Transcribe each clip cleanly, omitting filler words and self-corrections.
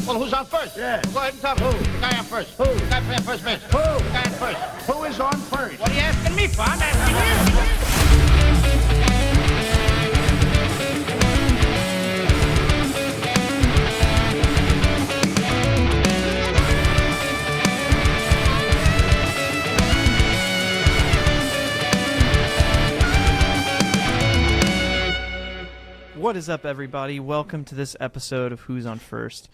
Well, who's on first? Yeah. Go ahead and talk. Who? The guy on first. Who? The guy playing first base. Who? The guy on first. Who is on first? What are you asking me for? I'm asking you. What is up, everybody? Welcome to this episode of Who's on First.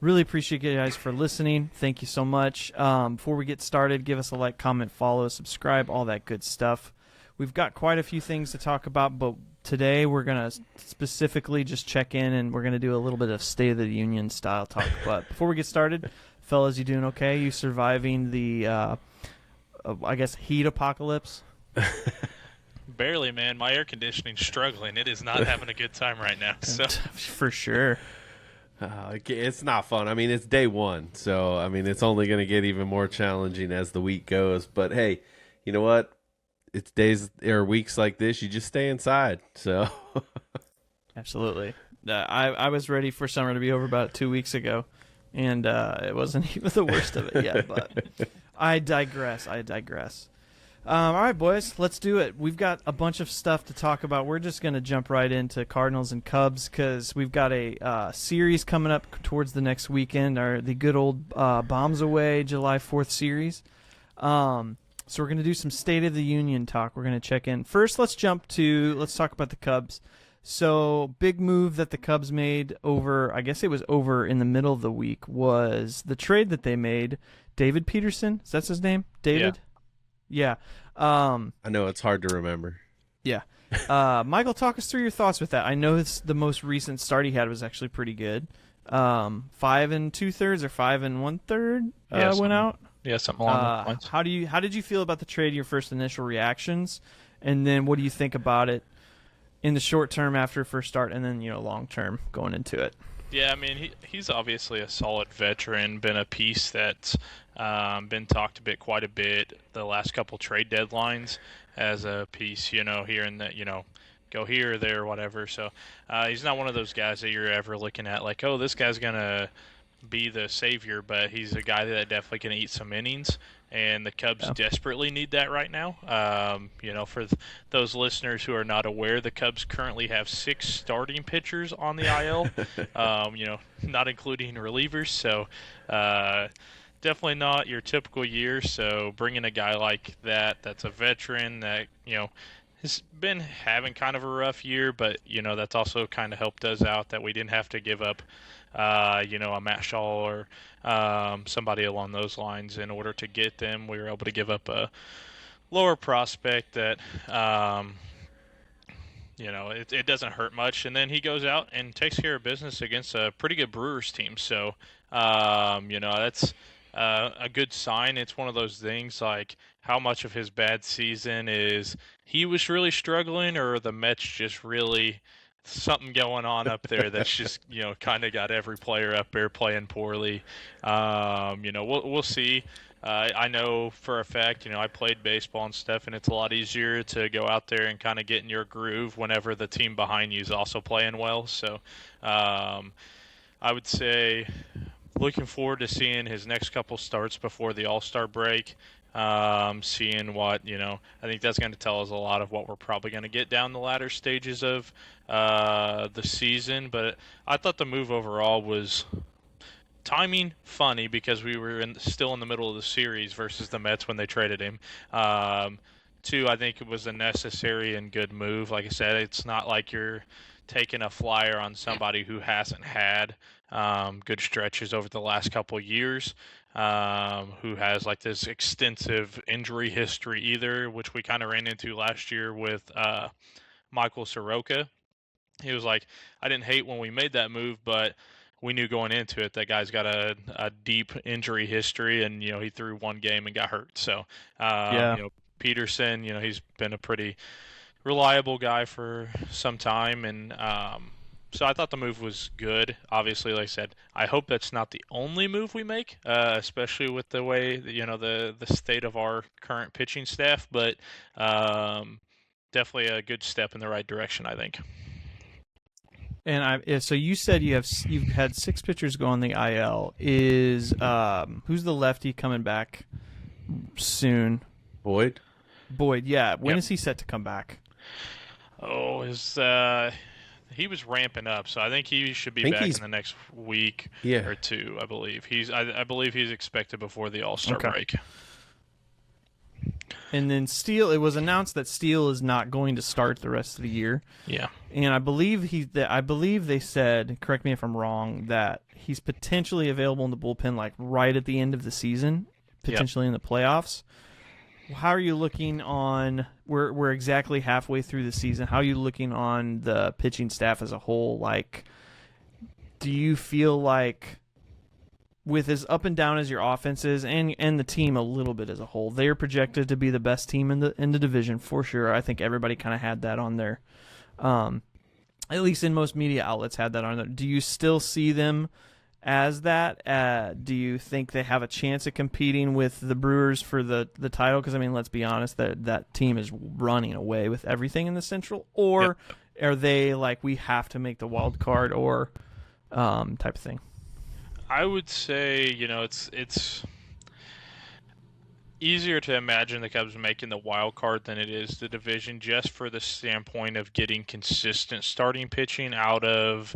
Really appreciate you guys for listening. Thank you so much. Before we get started, give us a like, comment, follow, subscribe, all that good stuff. We've got quite a few things to talk about, but today we're going to specifically just check in, and we're going to do a little bit of State of the Union style talk. But before we get started, fellas, you doing okay? You surviving the, I guess, heat apocalypse? Barely, man. My air conditioning's struggling. It is not having a good time right now. So For sure. It's not fun. I mean, it's day one, so I mean, it's only going to get even more challenging as the week goes. But hey, you know what? It's days or weeks like this. You just stay inside. So Absolutely. I was ready for summer to be over about 2 weeks ago, and it wasn't even the worst of it yet. But I digress. All right, boys, let's do it. We've got a bunch of stuff to talk about. We're just going to jump right into Cardinals and Cubs because we've got a series coming up towards the next weekend, the good old Bombs Away July 4th series. So we're going to do some State of the Union talk. We're going to check in. First, let's talk about the Cubs. So big move that the Cubs made over, I guess it was over in the middle of the week, was the trade that they made. David Peterson, is that his name? David? Yeah. I know it's hard to remember. Yeah. Michael, talk us through your thoughts with that. I know the most recent start he had was actually pretty good. 5 2/3 or 5 1/3 went out. Yeah, something along those lines. How did you feel about the trade? Your first initial reactions, and then what do you think about it in the short term after first start, and then long term going into it? Yeah, I mean, he's obviously a solid veteran, been a piece that's been talked quite a bit the last couple trade deadlines as a piece, here and that, go here or there, whatever. So he's not one of those guys that you're ever looking at like, oh, this guy's going to be the savior, but he's a guy that definitely can eat some innings. And the Cubs desperately need that right now. For those listeners who are not aware, the Cubs currently have 6 starting pitchers on the IL, not including relievers. So definitely not your typical year. So bringing a guy like that's a veteran that, has been having kind of a rough year, but, that's also kind of helped us out that we didn't have to give up a Matt Shaw or somebody along those lines in order to get them. We were able to give up a lower prospect that, it doesn't hurt much. And then he goes out and takes care of business against a pretty good Brewers team. So, that's a good sign. It's one of those things like how much of his bad season is he was really struggling or the Mets just really something going on up there that's just kind of got every player up there playing poorly. We'll see. I know for a fact, I played baseball and stuff, and it's a lot easier to go out there and kind of get in your groove whenever the team behind you is also playing well. So I would say looking forward to seeing his next couple starts before the All-Star break. Seeing what, I think that's going to tell us a lot of what we're probably going to get down the latter stages of the season. But I thought the move overall was timing funny because we were still in the middle of the series versus the Mets when they traded him. 2, I think it was a necessary and good move. Like I said, it's not like you're taking a flyer on somebody who hasn't had good stretches over the last couple of years. Who has like this extensive injury history either, which we kind of ran into last year with Michael Soroka. He was like, I didn't hate when we made that move, but we knew going into it that guy's got a deep injury history, and he threw one game and got hurt. So Peterson, he's been a pretty reliable guy for some time, and so I thought the move was good. Obviously, like I said, I hope that's not the only move we make, especially with the way the state of our current pitching staff. But definitely a good step in the right direction, I think. So you said you've had 6 pitchers go on the IL. Is who's the lefty coming back soon? Boyd. Boyd, yeah. When Yep. is he set to come back? Oh, he was ramping up, so I think he should be Think back in he's- the next week Yeah. or two. I believe I believe he's expected before the All-Star Okay. break. And then Steele, it was announced that Steele is not going to start the rest of the year. Yeah. And I believe they said, correct me if I'm wrong, that he's potentially available in the bullpen like right at the end of the season, potentially in the playoffs. How are you looking on? We're exactly halfway through the season. How are you looking on the pitching staff as a whole? Like, do you feel like, with as up and down as your offense is, and the team a little bit as a whole, they're projected to be the best team in the division for sure. I think everybody kind of had that on there. At least in most media outlets had that on there. Do you still see them as that? Do you think they have a chance of competing with the Brewers for the title? Because, I mean, let's be honest, that team is running away with everything in the Central. Or are they like, we have to make the wild card or type of thing? I would say, it's easier to imagine the Cubs making the wild card than it is the division, just for the standpoint of getting consistent starting pitching out of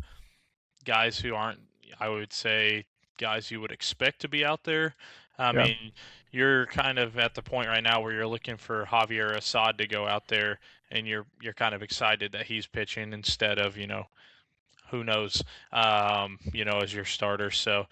guys who aren't, I would say, guys you would expect to be out there. I mean, you're kind of at the point right now where you're looking for Javier Assad to go out there, and you're kind of excited that he's pitching instead of, who knows, as your starter. So,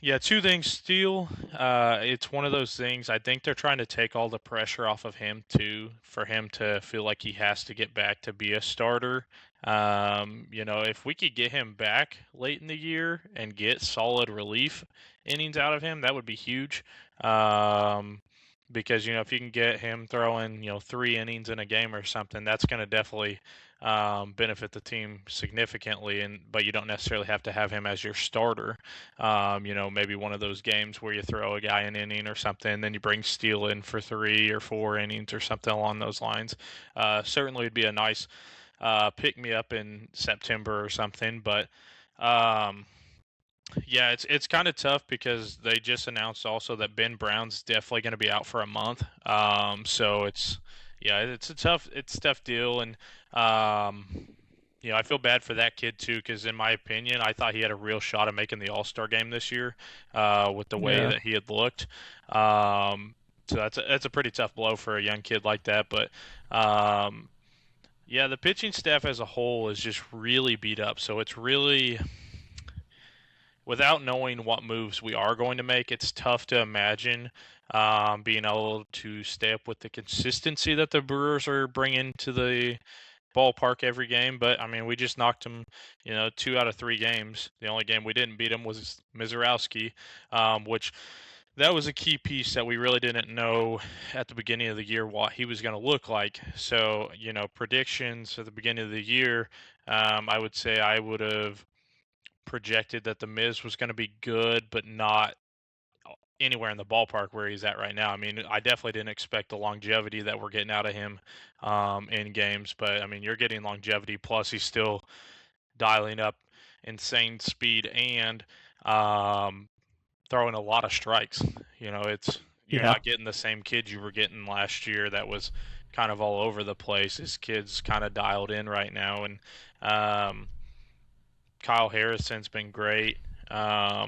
yeah, 2 things. Steele, it's one of those things. I think they're trying to take all the pressure off of him, too, for him to feel like he has to get back to be a starter. If we could get him back late in the year and get solid relief innings out of him, that would be huge. Because, if you can get him throwing, 3 innings in a game or something, that's going to definitely benefit the team significantly. But you don't necessarily have to have him as your starter. Maybe one of those games where you throw a guy an inning or something, and then you bring Steele in for 3 or 4 innings or something along those lines. Certainly would be a nice pick me up in September or something. But yeah, it's kind of tough because they just announced also that Ben Brown's definitely going to be out for a month. So it's a tough deal, and I feel bad for that kid too, because in my opinion, I thought he had a real shot at making the All-Star game this year with the way that he had looked. So that's a pretty tough blow for a young kid like that, but. Yeah, the pitching staff as a whole is just really beat up. So it's really, without knowing what moves we are going to make, it's tough to imagine being able to stay up with the consistency that the Brewers are bringing to the ballpark every game. But, I mean, we just knocked them, 2 out of 3 games. The only game we didn't beat them was Mizorowski, which... that was a key piece that we really didn't know at the beginning of the year what he was going to look like. So, predictions at the beginning of the year, I would say I would have projected that the Miz was going to be good, but not anywhere in the ballpark where he's at right now. I mean, I definitely didn't expect the longevity that we're getting out of him in games. But, I mean, you're getting longevity, plus he's still dialing up insane speed and throwing a lot of strikes. You're not getting the same kid you were getting last year that was kind of all over the place. This kid's kind of dialed in right now, and Kyle Harrison's been great. A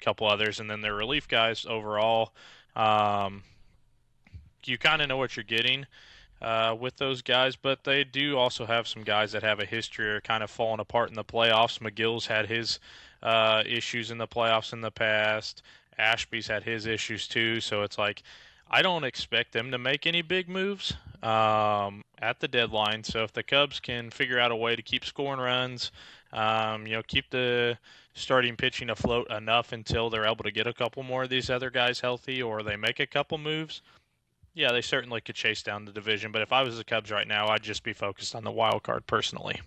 couple others, and then their relief guys overall. You kind of know what you're getting with those guys, but they do also have some guys that have a history of kind of falling apart in the playoffs. McGill's had his issues in the playoffs in the past. Ashby's had his issues too. So it's like, I don't expect them to make any big moves at the deadline. So if the Cubs can figure out a way to keep scoring runs, keep the starting pitching afloat enough until they're able to get a couple more of these other guys healthy, or they make a couple moves, yeah, they certainly could chase down the division. But if I was the Cubs right now, I'd just be focused on the wild card personally.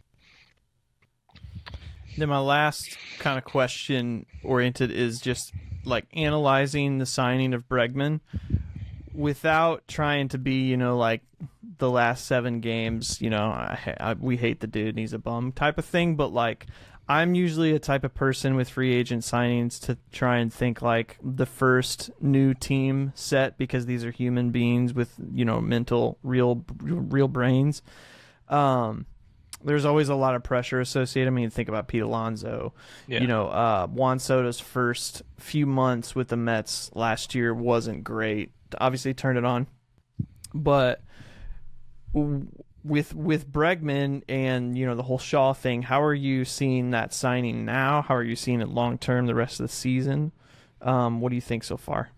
Then my last kind of question oriented is just like analyzing the signing of Bregman without trying to be, like the last 7 games, we hate the dude and he's a bum type of thing. But like, I'm usually a type of person with free agent signings to try and think like the first new team set, because these are human beings with, mental, real brains. There's always a lot of pressure associated. I mean, think about Pete Alonso. Yeah. Juan Soto's first few months with the Mets last year wasn't great. Obviously turned it on. But with Bregman and the whole Shaw thing, how are you seeing that signing now? How are you seeing it long term the rest of the season? What do you think so far?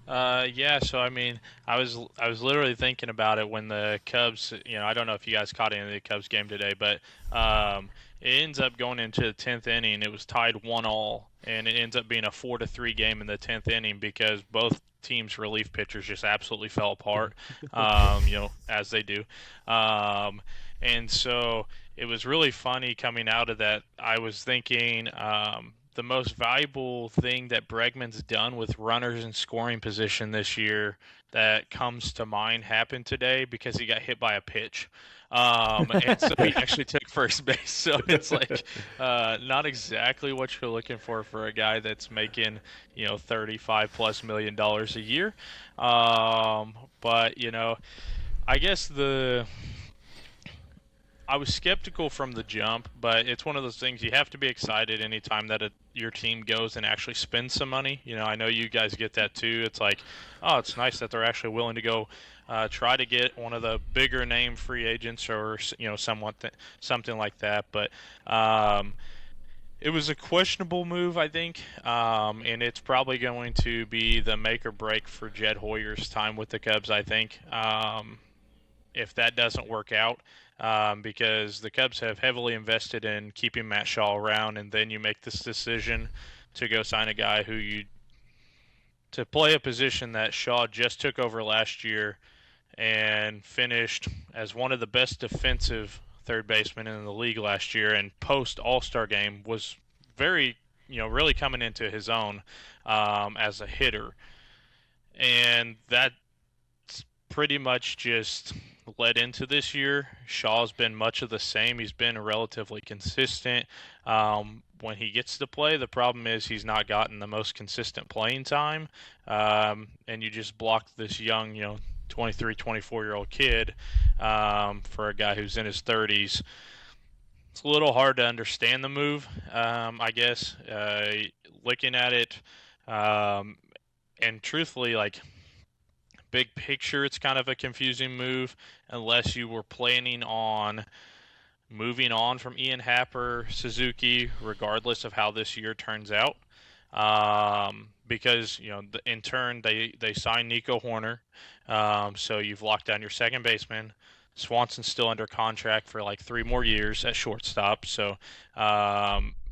Yeah, so I mean, I was literally thinking about it when the Cubs, I don't know if you guys caught any of the Cubs game today, but it ends up going into the 10th inning. It was tied 1-1, and it ends up being a 4-3 game in the 10th inning because both teams' relief pitchers just absolutely fell apart, as they do. And so it was really funny coming out of that. I was thinking, the most valuable thing that Bregman's done with runners in scoring position this year that comes to mind happened today because he got hit by a pitch. And so he actually took first base. So it's like not exactly what you're looking for a guy that's making, $35+ million a year. But, I guess I was skeptical from the jump, but it's one of those things you have to be excited anytime that your team goes and actually spends some money. I know you guys get that too. It's like, oh, it's nice that they're actually willing to go try to get one of the bigger name free agents or something like that. But it was a questionable move, I think, and it's probably going to be the make or break for Jed Hoyer's time with the Cubs, I think. If that doesn't work out, because the Cubs have heavily invested in keeping Matt Shaw around, and then you make this decision to go sign a guy to play a position that Shaw just took over last year and finished as one of the best defensive third basemen in the league last year, and post All-Star game was very, really coming into his own as a hitter. And that's pretty much just led into this year. Shaw's been much of the same. He's been relatively consistent. When he gets to play, the problem is he's not gotten the most consistent playing time. And you just blocked this young, 23, 24-year-old kid for a guy who's in his 30s. It's a little hard to understand the move, I guess, looking at it. And truthfully, like, big picture, it's kind of a confusing move unless you were planning on moving on from Ian Happ or Suzuki, regardless of how this year turns out. Because, in turn, they signed Nico Horner. So you've locked down your second baseman. Swanson's still under contract for like 3 more years at shortstop. So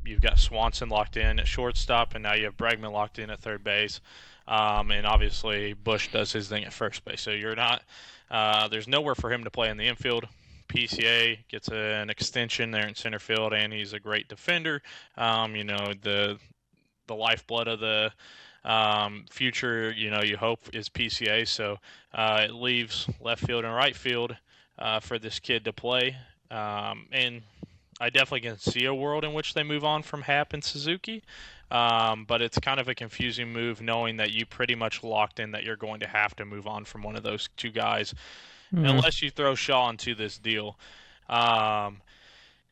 you've got Swanson locked in at shortstop, and now you have Bregman locked in at third base. And obviously Bush does his thing at first base. So you're not there's nowhere for him to play in the infield. PCA gets an extension there in center field, and he's a great defender. The lifeblood of the future, you hope, is PCA. So it leaves left field and right field for this kid to play. And I definitely can see a world in which they move on from Happ and Suzuki. But it's kind of a confusing move knowing that you pretty much locked in that you're going to have to move on from one of those two guys unless you throw Shaw into this deal. And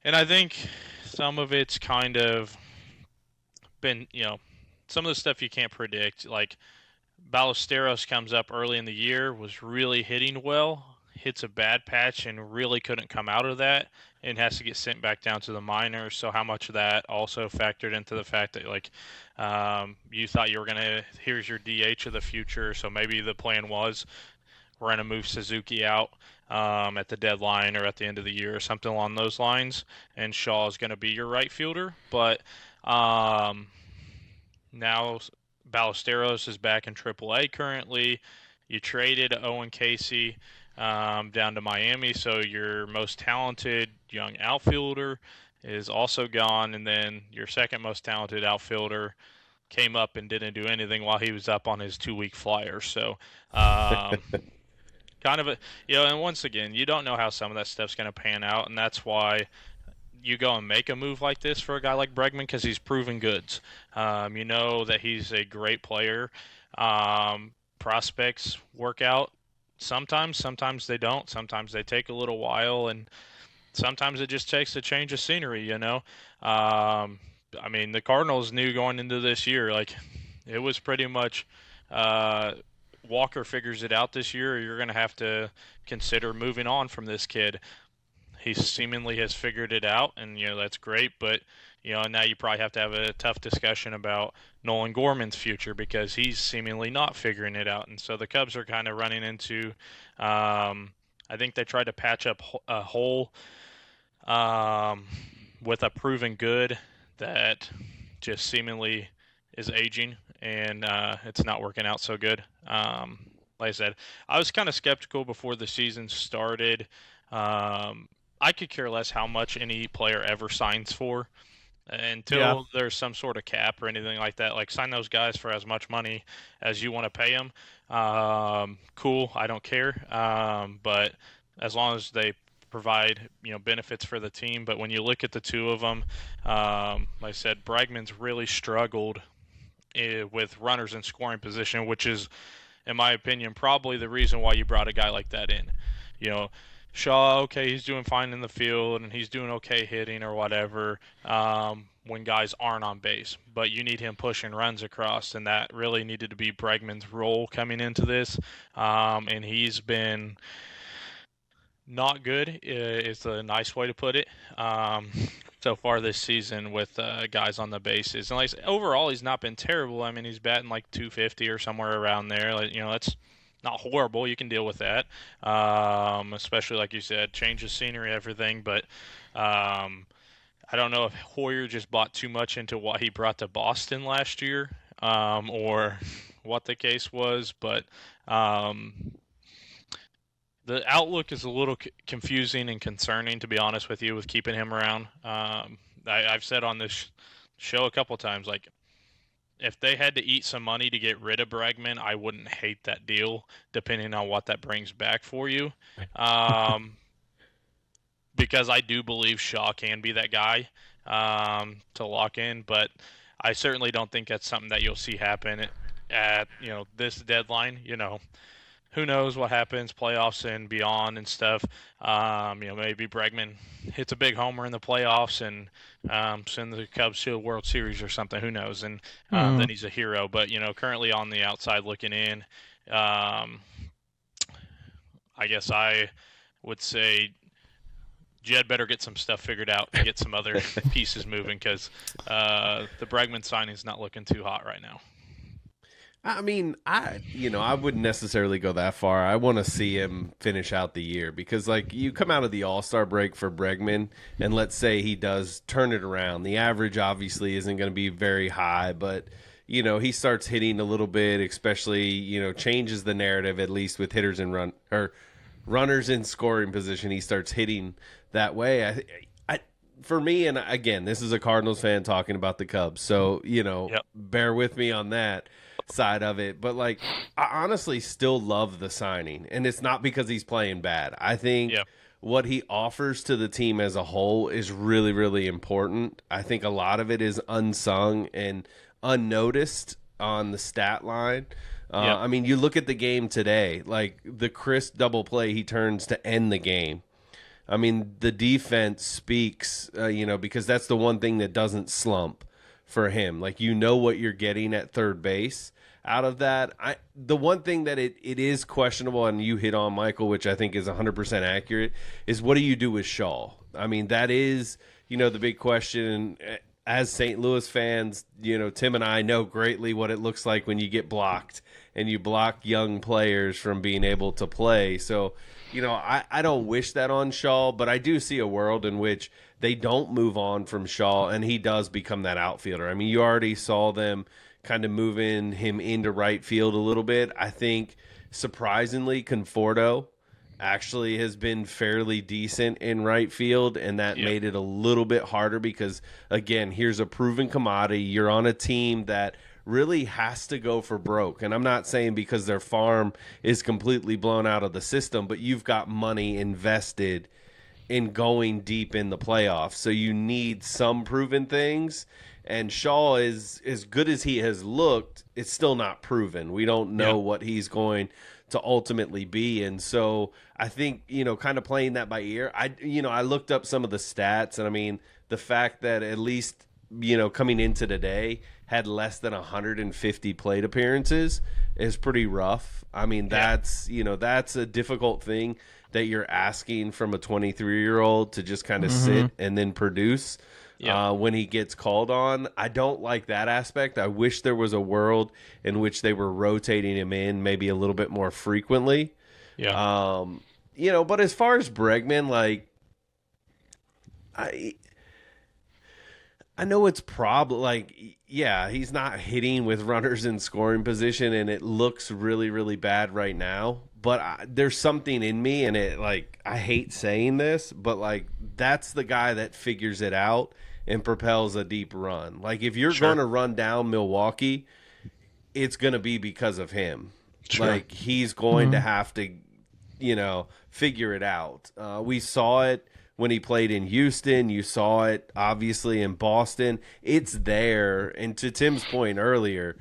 I think some of it's kind of been, some of the stuff you can't predict. Like Ballesteros comes up early in the year, was really hitting well, hits a bad patch and really couldn't come out of that, and has to get sent back down to the minors. So how much of that also factored into the fact that, like, you thought you were going to, here's your DH of the future, so maybe the plan was we're going to move Suzuki out at the deadline or at the end of the year or something along those lines, and Shaw is going to be your right fielder. But now Ballesteros is back in AAA currently. You traded Owen Casey down to Miami, so your most talented young outfielder is also gone, and then your second most talented outfielder came up and didn't do anything while he was up on his 2-week flyer. So kind kind of a, and once again, you don't know how some of that stuff's going to pan out, and that's why you go and make a move like this for a guy like Bregman, because he's proven goods. You know that he's a great player. Prospects work out sometimes they don't. Sometimes they take a little while, and sometimes it just takes a change of scenery, I mean, the Cardinals knew going into this year, like, it was pretty much Walker figures it out this year, or you're going to have to consider moving on from this kid. He seemingly has figured it out, and, that's great, but, now you probably have to have a tough discussion about Nolan Gorman's future, because he's seemingly not figuring it out. And so the Cubs are kind of running into, I think they tried to patch up a hole with a proven good that just seemingly is aging, and it's not working out so good. Like I said, I was kind of skeptical before the season started. I could care less how much any player ever signs for until there's some sort of cap or anything like that. Like, sign those guys for as much money as you want to pay them. Cool, I don't care. But as long as they provide benefits for the team. But when you look at the two of them, like I said, Bregman's really struggled with runners in scoring position, which is, in my opinion, probably the reason why you brought a guy like that in. Shaw, okay, he's doing fine in the field and he's doing okay hitting or whatever when guys aren't on base, but you need him pushing runs across, and that really needed to be Bregman's role coming into this, and he's been not good is a nice way to put it so far this season with guys on the bases. And overall, he's not been terrible. I mean, he's batting like 250 or somewhere around there. That's not horrible. You can deal with that, especially like you said, change of scenery, everything. But I don't know if Hoyer just bought too much into what he brought to Boston last year, or what the case was. But the outlook is a little confusing and concerning, to be honest with you, with keeping him around. I've said on this show a couple times, like, if they had to eat some money to get rid of Bregman, I wouldn't hate that deal, depending on what that brings back for you. Because I do believe Shaw can be that guy to lock in, but I certainly don't think that's something that you'll see happen at this deadline. Who knows what happens, playoffs and beyond and stuff. Maybe Bregman hits a big homer in the playoffs and send the Cubs to a World Series or something. Who knows? And then he's a hero. But, currently on the outside looking in, I guess I would say Jed better get some stuff figured out and get some other pieces moving, because the Bregman signing is not looking too hot right now. I mean, I wouldn't necessarily go that far. I want to see him finish out the year, because, like, you come out of the All-Star break for Bregman, and let's say he does turn it around. The average obviously isn't going to be very high, but, he starts hitting a little bit, especially, changes the narrative, at least with hitters and runners in scoring position. He starts hitting that way. For me, and again, this is a Cardinals fan talking about the Cubs, so, bear with me on that side of it. But, like, I honestly still love the signing, and it's not because he's playing bad. I think what he offers to the team as a whole is really, really important. I think a lot of it is unsung and unnoticed on the stat line. I mean, you look at the game today, like the Chris double play he turns to end the game. I mean, the defense speaks, because that's the one thing that doesn't slump for him. Like, what you're getting at third base out of that. The one thing that it is questionable, and you hit on, Michael, which I think is 100% accurate, is what do you do with Shaw? I mean, that is, the big question. As St. Louis fans, Tim and I know greatly what it looks like when you get blocked and you block young players from being able to play. So, I don't wish that on Shaw, but I do see a world in which they don't move on from Shaw and he does become that outfielder. I mean, you already saw them kind of moving him into right field a little bit. I think, surprisingly, Conforto actually has been fairly decent in right field, and that made it a little bit harder because, again, here's a proven commodity. You're on a team that really has to go for broke. And I'm not saying because their farm is completely blown out of the system, but you've got money invested in going deep in the playoffs. So you need some proven things. And Shaw is as good as he has looked, it's still not proven. We don't know what he's going to ultimately be. And so I think, kind of playing that by ear, I looked up some of the stats, and I mean, the fact that at least, coming into today had less than 150 plate appearances is pretty rough. I mean, that's a difficult thing that you're asking from a 23-year-old to just kind of sit and then produce. When he gets called on. I don't like that aspect. I wish there was a world in which they were rotating him in maybe a little bit more frequently. But as far as Bregman, like, I know it's he's not hitting with runners in scoring position, and it looks really, really bad right now. But there's something in me, and I hate saying this, but that's the guy that figures it out and propels a deep run. Like, if you're going to run down Milwaukee, it's going to be because of him. Like, he's going to have to, figure it out. We saw it when he played in Houston. You saw it, obviously, in Boston. It's there. And to Tim's point earlier,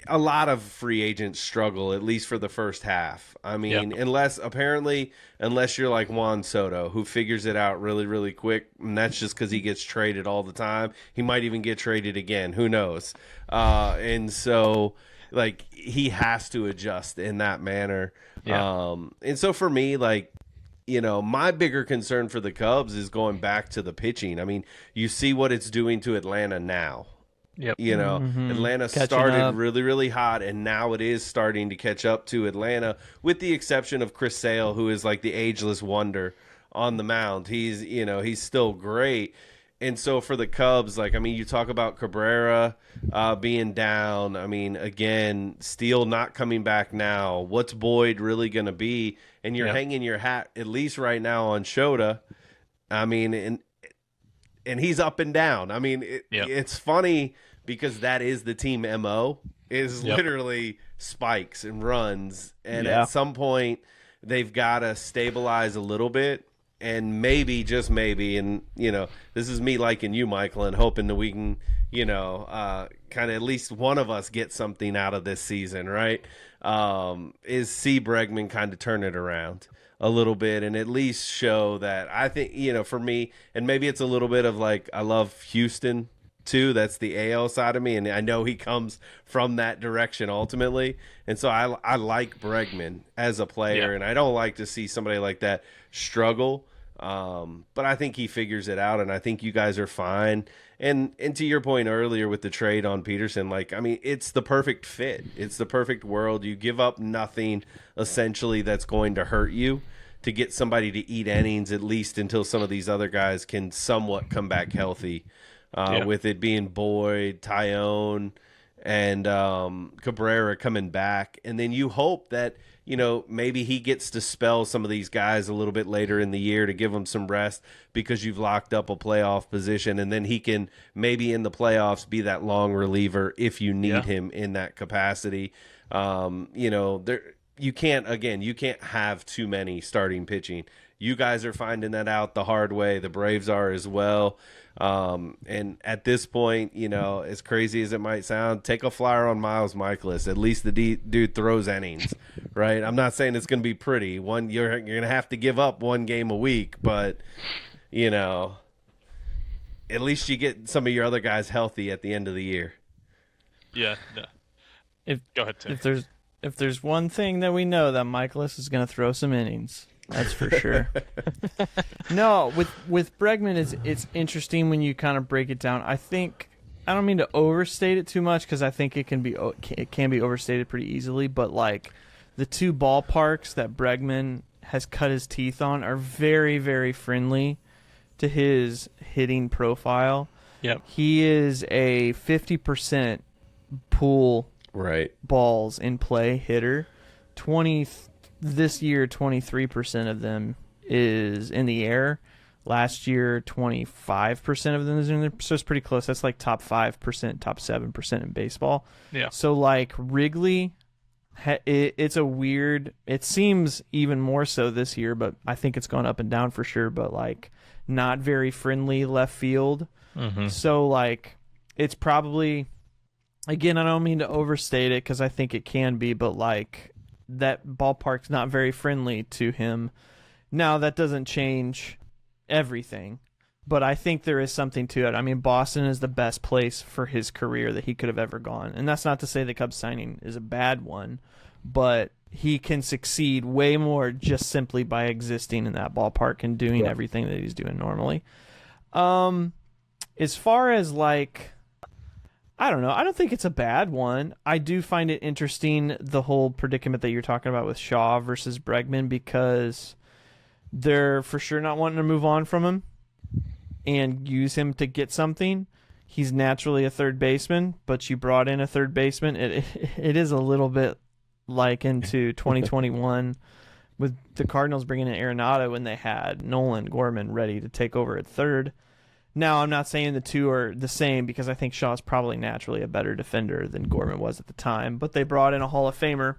a lot of free agents struggle, at least for the first half. I mean, unless you're like Juan Soto, who figures it out really, really quick, and that's just because he gets traded all the time. He might even get traded again. Who knows? And so, he has to adjust in that manner. And so for me, my bigger concern for the Cubs is going back to the pitching. I mean, you see what it's doing to Atlanta now. Atlanta started really, really hot, and now it is starting to catch up to Atlanta, with the exception of Chris Sale, who is like the ageless wonder on the mound. He's still great. And so for the Cubs, you talk about Cabrera being down. I mean, again, Steele not coming back now. What's Boyd really going to be? And you're hanging your hat, at least right now, on Shota. I mean, and he's up and down. I mean, it's funny because that is the team MO, is literally spikes and runs. And at some point, they've got to stabilize a little bit. And maybe, just maybe, and, this is me liking you, Michael, and hoping that we can, kind of at least one of us get something out of this season, right? Is see Bregman kind of turn it around a little bit and at least show that, I think, for me, and maybe it's a little bit of I love Houston too. That's the AL side of me, and I know he comes from that direction ultimately. And so I like Bregman as a player, and I don't like to see somebody like that struggle. But I think he figures it out, and I think you guys are fine. And to your point earlier with the trade on Peterson, it's the perfect fit. It's the perfect world. You give up nothing essentially that's going to hurt you to get somebody to eat innings, at least until some of these other guys can somewhat come back healthy. With it being Boyd, Tyone, and Cabrera coming back. And then you hope that, maybe he gets to spell some of these guys a little bit later in the year to give them some rest because you've locked up a playoff position. And then he can maybe in the playoffs be that long reliever if you need him in that capacity. You can't have too many starting pitching. You guys are finding that out the hard way. The Braves are as well. And at this point, as crazy as it might sound, take a flyer on Miles Michaelis. At least the dude throws innings, right? I'm not saying it's going to be pretty. You're going to have to give up one game a week, but at least you get some of your other guys healthy at the end of the year. Yeah. Go ahead, Tim. If there's one thing that we know, that Michaelis is going to throw some innings. That's for sure. No, with Bregman, it's interesting when you kind of break it down. I don't mean to overstate it too much because I think it can be overstated pretty easily. But the two ballparks that Bregman has cut his teeth on are very, very friendly to his hitting profile. Yep. He is a 50% pull balls in play hitter. This year, 23% of them is in the air. Last year, 25% of them is in there, so it's pretty close. That's like top 5%, top 7% in baseball. Yeah. So like Wrigley, it's a weird. It seems even more so this year, but I think it's gone up and down for sure. But like not very friendly left field. Mm-hmm. So like it's probably, again, I don't mean to overstate it because I think it can be, but like that ballpark's not very friendly to him. Now that doesn't change everything, but I think there is something to it. I mean, Boston is the best place for his career that he could have ever gone. And that's not to say the Cubs signing is a bad one, but he can succeed way more just simply by existing in that ballpark and doing everything that he's doing normally. As far as like, I don't know, I don't think it's a bad one. I do find it interesting, the whole predicament that you're talking about with Shaw versus Bregman, because they're for sure not wanting to move on from him and use him to get something. He's naturally a third baseman, but you brought in a third baseman. It is a little bit like into 2021 with the Cardinals bringing in Arenado when they had Nolan Gorman ready to take over at third. Now, I'm not saying the two are the same because I think Shaw's probably naturally a better defender than Gorman was at the time, but they brought in a Hall of Famer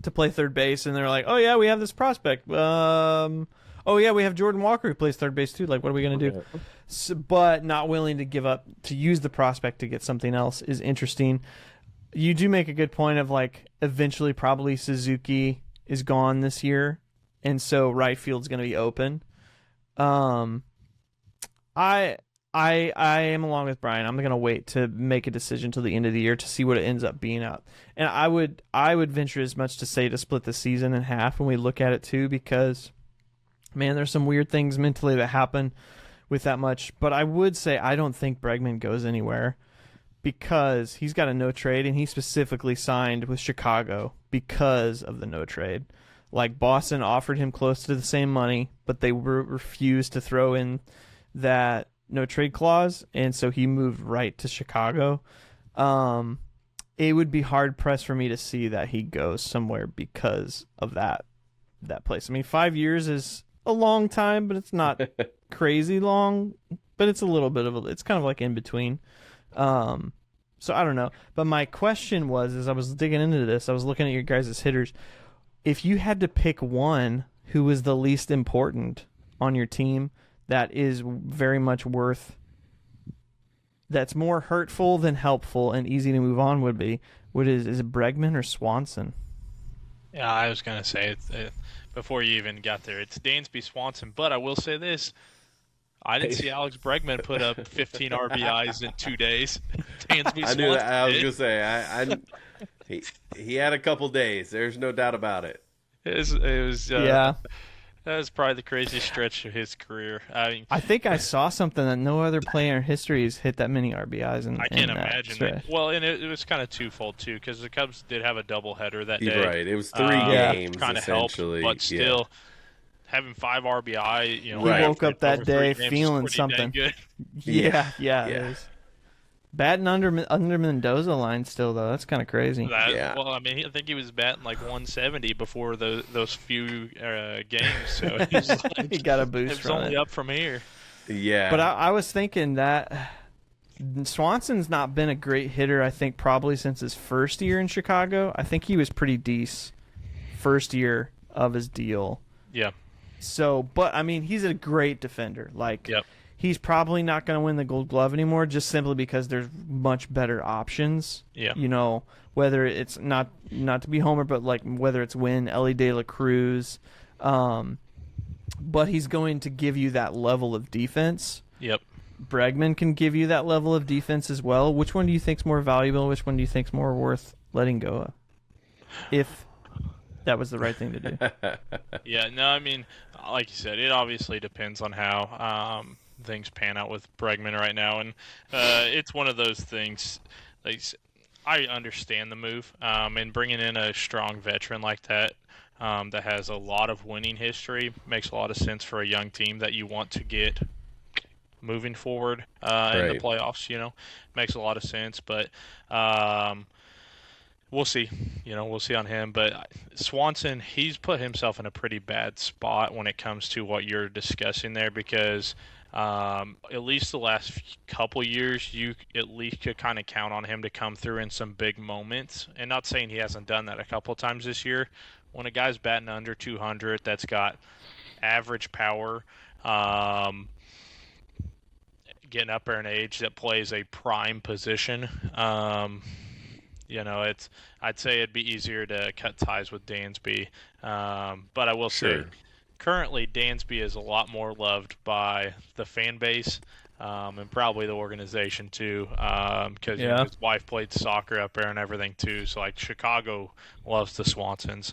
to play third base, and they're like, oh, yeah, we have this prospect. Oh, yeah, we have Jordan Walker who plays third base, too. Like, what are we going to do? So, but not willing to give up, to use the prospect to get something else is interesting. You do make a good point of, like, eventually probably Suzuki is gone this year, and so right field's going to be open. I am along with Brian. I'm going to wait to make a decision till the end of the year to see what it ends up being at. And I would venture as much to say to split the season in half when we look at it too, because man, there's some weird things mentally that happen with that much. But I would say I don't think Bregman goes anywhere because he's got a no trade, and he specifically signed with Chicago because of the no trade. Like Boston offered him close to the same money, but they refused to throw in that no trade clause, and so he moved right to Chicago. It would be hard pressed for me to see that he goes somewhere because of that place. I mean, 5 years is a long time, but it's not crazy long. But it's a little bit of it's kind of like in between. So I don't know. But my question was, as I was digging into this, I was looking at your guys' hitters. If you had to pick one who was the least important on your team, that is very much worth, that's more hurtful than helpful and easy to move on would be, is it Bregman or Swanson? Yeah, I was going to say, before you even got there, it's Dansby Swanson. But I will say this. I didn't see Alex Bregman put up 15 RBIs in 2 days. Dansby Swanson I knew that. I was did. going to say, he had a couple days. There's no doubt about it. It was Yeah. That was probably the craziest stretch of his career. I mean, I think I saw something that no other player in history has hit that many RBIs. I can't imagine that. Well, and it was kind of twofold, too, because the Cubs did have a doubleheader that day. Right. It was 3 games, kind of helped, essentially. but still, having 5 RBI, He woke up that day feeling something. Good. Yeah. It was. Batting under Mendoza line still, though. That's kind of crazy. Well, I mean, I think he was batting like 170 before those few games. So he, was like, he got a boost it was from only it. up from here. Yeah. But I was thinking that Swanson's not been a great hitter, I think, probably since his first year in Chicago. I think he was pretty decent first year of his deal. Yeah. So, but, I mean, he's a great defender. Like, Yep. He's probably not going to win the Gold Glove anymore, just simply because there's much better options. Yeah. You know, whether it's not to be Homer, but like whether it's Wynn, Ellie De La Cruz, but he's going to give you that level of defense. Yep. Bregman can give you that level of defense as well. Which one do you think's more valuable? Which one do you think's more worth letting go of? If that was the right thing to do. Yeah. No, I mean, like you said, it obviously depends on how things pan out with Bregman right now, and it's one of those things. Like, I understand the move, and bringing in a strong veteran like that that has a lot of winning history makes a lot of sense for a young team that you want to get moving forward in the playoffs. You know, makes a lot of sense. But we'll see. We'll see on him. But Swanson, he's put himself in a pretty bad spot when it comes to what you're discussing there because at least the last couple years, you at least could kind of count on him to come through in some big moments. And not saying he hasn't done that a couple of times this year. When a guy's batting under 200, that's got average power, getting up there in age, that plays a prime position. I'd say it'd be easier to cut ties with Dansby. But I will say, currently Dansby is a lot more loved by the fan base and probably the organization too, because his wife played soccer up there and everything too. So like Chicago loves the Swansons.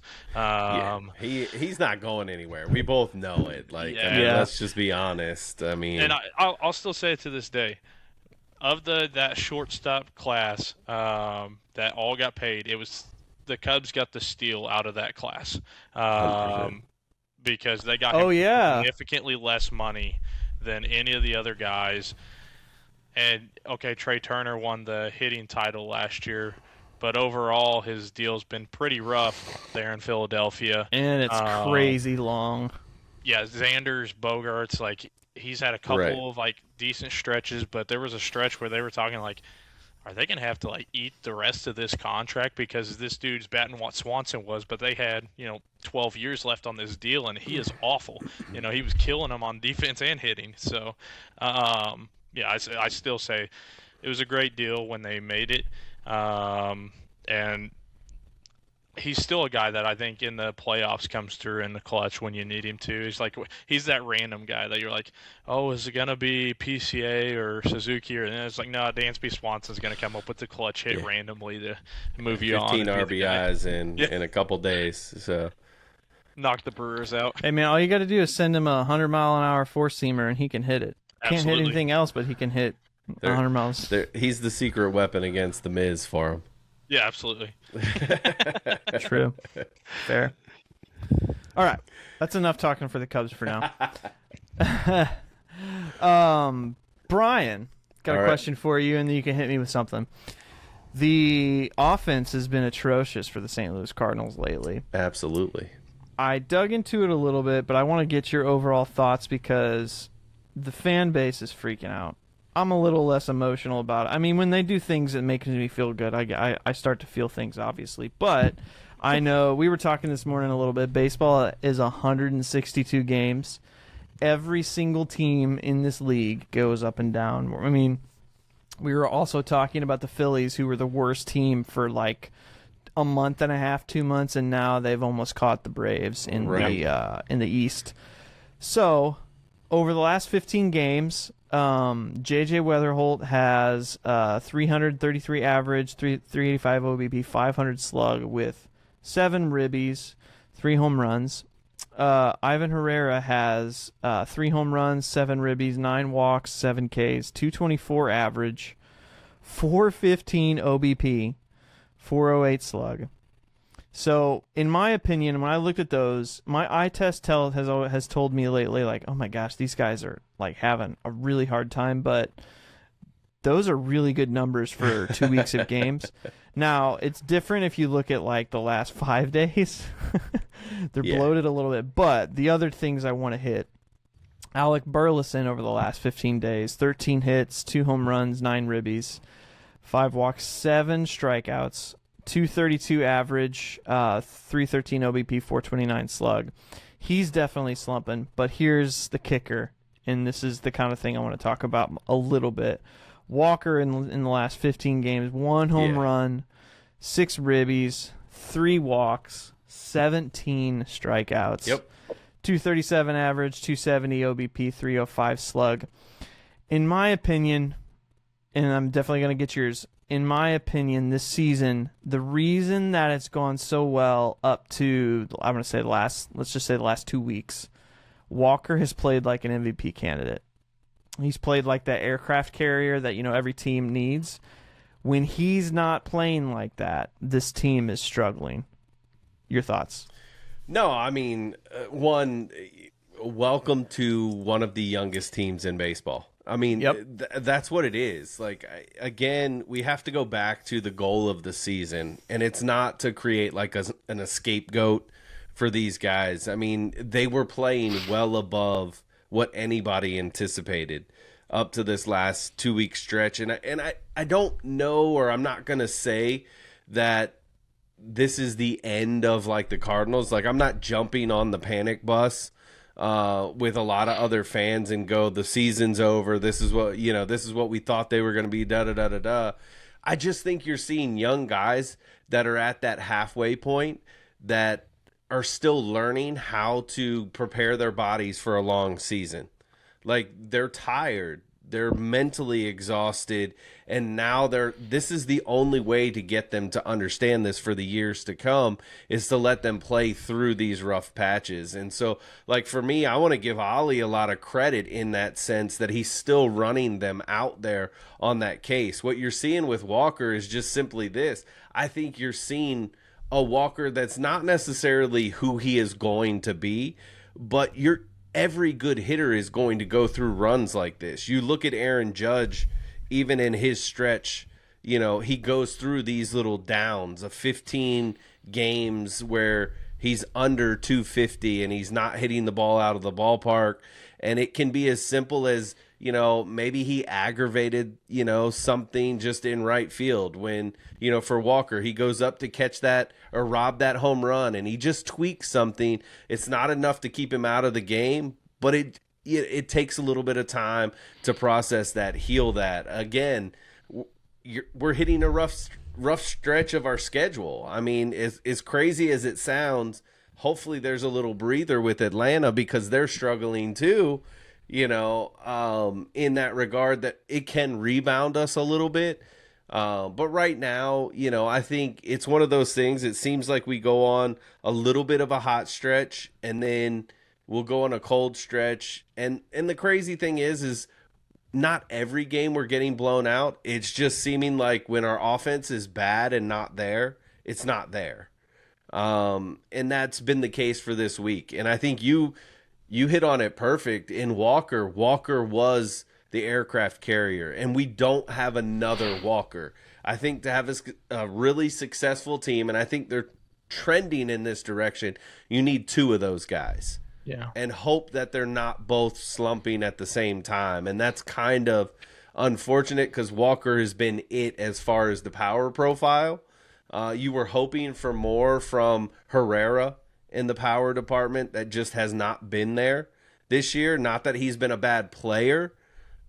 He's not going anywhere. We both know it. Let's just be honest. I mean, and I'll still say it to this day. Of that shortstop class that all got paid, it was the Cubs got the steal out of that class because they got significantly less money than any of the other guys. And okay, Trey Turner won the hitting title last year, but overall his deal's been pretty rough there in Philadelphia. And it's crazy long. Yeah, Xander's, Bogarts, like he's had a couple of like decent stretches, but there was a stretch where they were talking like, are they going to have to like eat the rest of this contract because this dude's batting what Swanson was, but they had 12 years left on this deal, and he is awful. He was killing them on defense and hitting. So, I still say it was a great deal when they made it, and he's still a guy that I think in the playoffs comes through in the clutch when you need him to. He's that random guy that you're like, oh, is it going to be PCA or Suzuki? And it's like, no, Dansby Swanson's going to come up with the clutch hit randomly to move you on. 15 RBIs in a couple days. So knock the Brewers out. Hey, man, all you got to do is send him a 100-mile-an-hour four-seamer, and he can hit it. Can't hit anything else, but he can hit 100 miles. He's the secret weapon against the Miz for him. Yeah, absolutely. True. Fair. All right. That's enough talking for the Cubs for now. Brian, got a question for you, and then you can hit me with something. The offense has been atrocious for the St. Louis Cardinals lately. Absolutely. I dug into it a little bit, but I want to get your overall thoughts because the fan base is freaking out. I'm a little less emotional about it. I mean, when they do things that make me feel good, I start to feel things, obviously. But I know we were talking this morning a little bit. Baseball is 162 games. Every single team in this league goes up and down. I mean, we were also talking about the Phillies, who were the worst team for like a month and a half, 2 months, and now they've almost caught the Braves in the East. So over the last 15 games, J.J. Weatherholt has 333 average, 385 OBP, 500 slug with 7 ribbies, 3 home runs. Ivan Herrera has 3 home runs, 7 ribbies, 9 walks, 7 Ks, 224 average, 415 OBP, 408 slug. So, in my opinion, when I looked at those, my eye test has told me lately, like, oh my gosh, these guys are like having a really hard time. But those are really good numbers for 2 weeks of games. Now, it's different if you look at like the last 5 days. They're bloated a little bit. But the other things I want to hit: Alec Burleson over the last 15 days, 13 hits, 2 home runs, 9 ribbies, 5 walks, 7 strikeouts. 232 average, 313 OBP, 429 slug. He's definitely slumping, but here's the kicker, and this is the kind of thing I want to talk about a little bit. Walker in the last 15 games, 1 home run, 6 ribbies, 3 walks, 17 strikeouts. 237 average, 270 OBP, 305 slug. In my opinion, and I'm definitely going to get yours, in my opinion, this season, the reason that it's gone so well up to, I'm going to say let's just say the last 2 weeks, Walker has played like an MVP candidate. He's played like that aircraft carrier that, every team needs. When he's not playing like that, this team is struggling. Your thoughts? No, I mean, welcome to one of the youngest teams in baseball. I mean, Yep. that's what it is. Like, again, we have to go back to the goal of the season, and it's not to create like an scapegoat for these guys. I mean, they were playing well above what anybody anticipated up to this last 2-week stretch. And I don't know, or I'm not going to say that this is the end of like the Cardinals. Like, I'm not jumping on the panic bus with a lot of other fans and go, the season's over. This is what we thought they were going to be, da da da da da. I just think you're seeing young guys that are at that halfway point that are still learning how to prepare their bodies for a long season. Like, they're tired, they're mentally exhausted, and now this is the only way to get them to understand this for the years to come, is to let them play through these rough patches. And so, like, for me, I want to give Ollie a lot of credit in that sense, that he's still running them out there on that case. What you're seeing with Walker is just simply this. I think you're seeing a Walker that's not necessarily who he is going to be, but every good hitter is going to go through runs like this. You look at Aaron Judge, even in his stretch, he goes through these little downs of 15 games where he's under 250 and he's not hitting the ball out of the ballpark. And it can be as simple as, maybe he aggravated, something just in right field when, for Walker, he goes up to catch that or rob that home run and he just tweaks something. It's not enough to keep him out of the game, but it takes a little bit of time to process that, heal that. Again, we're hitting a rough stretch of our schedule. I mean, as crazy as it sounds, hopefully there's a little breather with Atlanta because they're struggling too, in that regard, that it can rebound us a little bit. But right now, I think it's one of those things. It seems like we go on a little bit of a hot stretch and then we'll go on a cold stretch. And the crazy thing is not every game we're getting blown out. It's just seeming like when our offense is bad and not there, it's not there. And that's been the case for this week. And I think you hit on it perfect. In Walker was the aircraft carrier, and we don't have another Walker. I think to have a really successful team, and I think they're trending in this direction, you need two of those guys. Yeah. And hope that they're not both slumping at the same time. And that's kind of unfortunate because Walker has been it as far as the power profile. You were hoping for more from Herrera in the power department. That just has not been there this year. Not that he's been a bad player,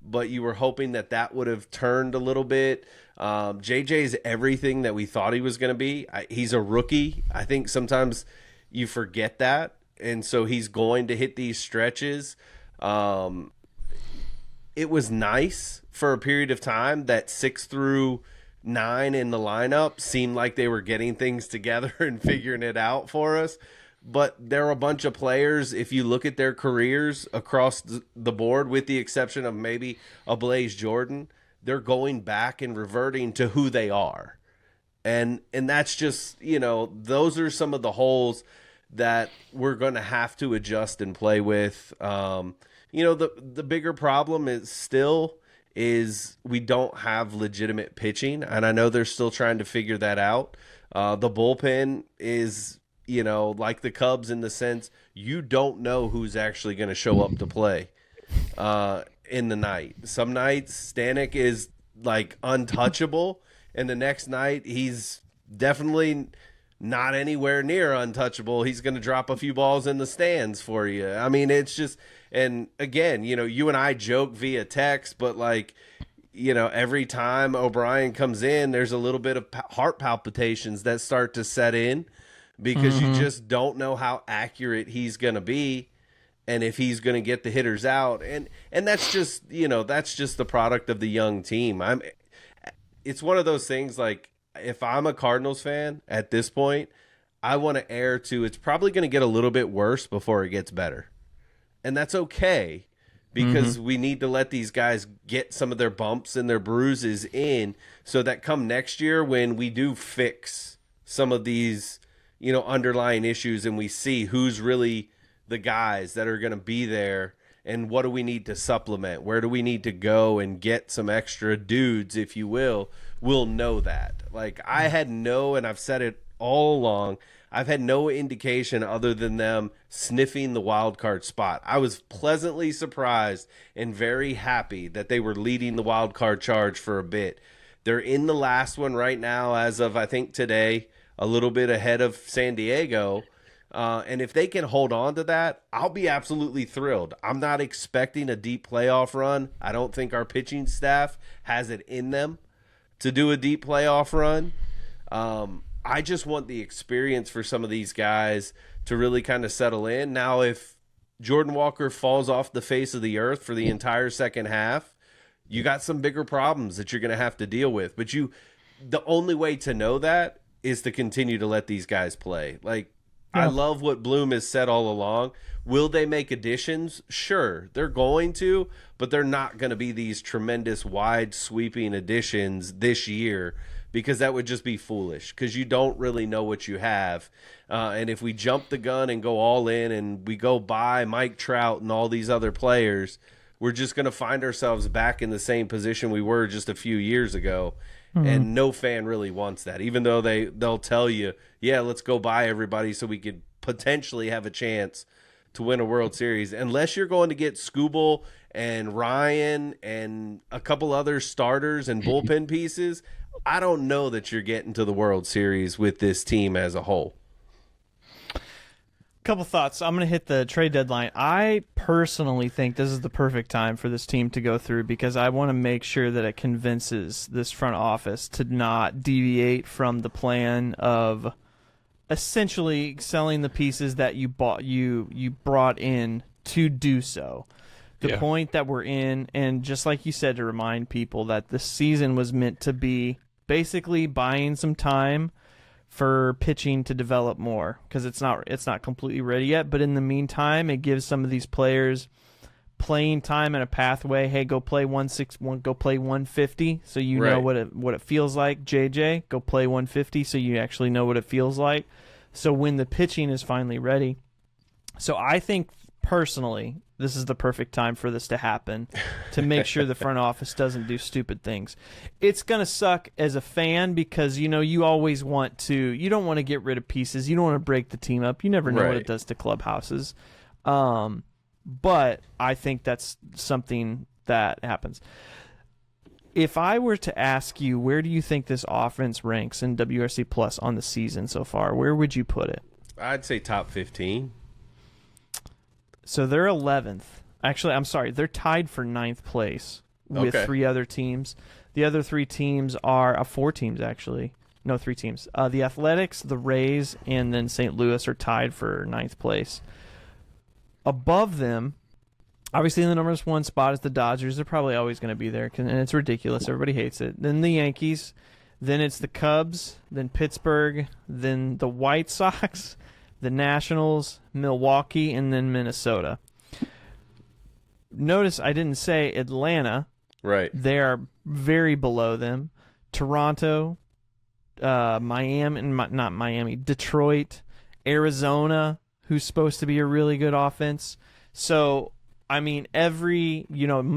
but you were hoping that would have turned a little bit. JJ's everything that we thought he was going to be. He's a rookie. I think sometimes you forget that. And so he's going to hit these stretches. It was nice for a period of time that 6 through 9 in the lineup seemed like they were getting things together and figuring it out for us. But there are a bunch of players, if you look at their careers across the board, with the exception of maybe a Blaze Jordan, they're going back and reverting to who they are. And that's just, those are some of the holes that we're going to have to adjust and play with. The bigger problem is we don't have legitimate pitching, and I know they're still trying to figure that out. The bullpen is, like the Cubs in the sense you don't know who's actually going to show up to play in the night. Some nights Stanek is like untouchable, and the next night he's definitely not anywhere near untouchable. He's going to drop a few balls in the stands for you. I mean, it's just, and again, you and I joke via text, but like, every time O'Brien comes in, there's a little bit of heart palpitations that start to set in because you just don't know how accurate he's going to be and if he's going to get the hitters out. And that's just, that's just the product of the young team. It's one of those things, like, if I'm a Cardinals fan at this point, I want to err to it's probably going to get a little bit worse before it gets better. And that's okay because we need to let these guys get some of their bumps and their bruises in so that come next year when we do fix some of these, underlying issues and we see who's really the guys that are going to be there and what do we need to supplement? Where do we need to go and get some extra dudes, if you will? We'll know that. Like, I had no, and I've said it all along, I've had no indication other than them sniffing the wild card spot. I was pleasantly surprised and very happy that they were leading the wild card charge for a bit. They're in the last one right now as of, I think, today, a little bit ahead of San Diego. And if they can hold on to that, I'll be absolutely thrilled. I'm not expecting a deep playoff run. I don't think our pitching staff has it in them to do a deep playoff run. I just want the experience for some of these guys to really kind of settle in. Now, if Jordan Walker falls off the face of the earth for the entire second half, you got some bigger problems that you're going to have to deal with. But the only way to know that is to continue to let these guys play. Like, I love what Bloom has said all along. Will they make additions? Sure, they're going to, but they're not going to be these tremendous wide sweeping additions this year, because that would just be foolish, because you don't really know what you have. And if we jump the gun and go all in and we go buy Mike Trout and all these other players, we're just going to find ourselves back in the same position we were just a few years ago. And no fan really wants that, even though they'll tell you, yeah, let's go buy everybody so we could potentially have a chance to win a World Series. Unless you're going to get Skubal and Ryan and a couple other starters and bullpen pieces, I don't know that you're getting to the World Series with this team as a whole. Couple thoughts. I'm going to hit the trade deadline. I personally think this is the perfect time for this team to go through, because I want to make sure that it convinces this front office to not deviate from the plan of essentially selling the pieces that you brought in to do so. The point that we're in, and just like you said, to remind people that the season was meant to be basically buying some time for pitching to develop more, because it's not completely ready yet. But in the meantime, it gives some of these players playing time and a pathway. Hey, go play 161, go play 150, so you know what it feels like. JJ, go play 150, so you actually know what it feels like. So when the pitching is finally ready, so I think personally, this is the perfect time for this to happen, to make sure the front office doesn't do stupid things. It's going to suck as a fan, because, you always you don't want to get rid of pieces. You don't want to break the team up. You never know what it does to clubhouses. But I think that's something that happens. If I were to ask you, where do you think this offense ranks in WRC Plus on the season so far, where would you put it? I'd say top 15. So they're 11th. Actually, I'm sorry. They're tied for 9th place with 3 other teams. The other 3 teams are 4 teams, actually. No, 3 teams. The Athletics, the Rays, and then St. Louis are tied for 9th place. Above them, obviously in the number 1 spot is the Dodgers. They're probably always going to be there, and it's ridiculous. Everybody hates it. Then the Yankees. Then it's the Cubs. Then Pittsburgh. Then the White Sox. The Nationals, Milwaukee, and then Minnesota. Notice I didn't say Atlanta. Right. They are very below them. Toronto, Detroit, Arizona, who's supposed to be a really good offense. So, I mean, every,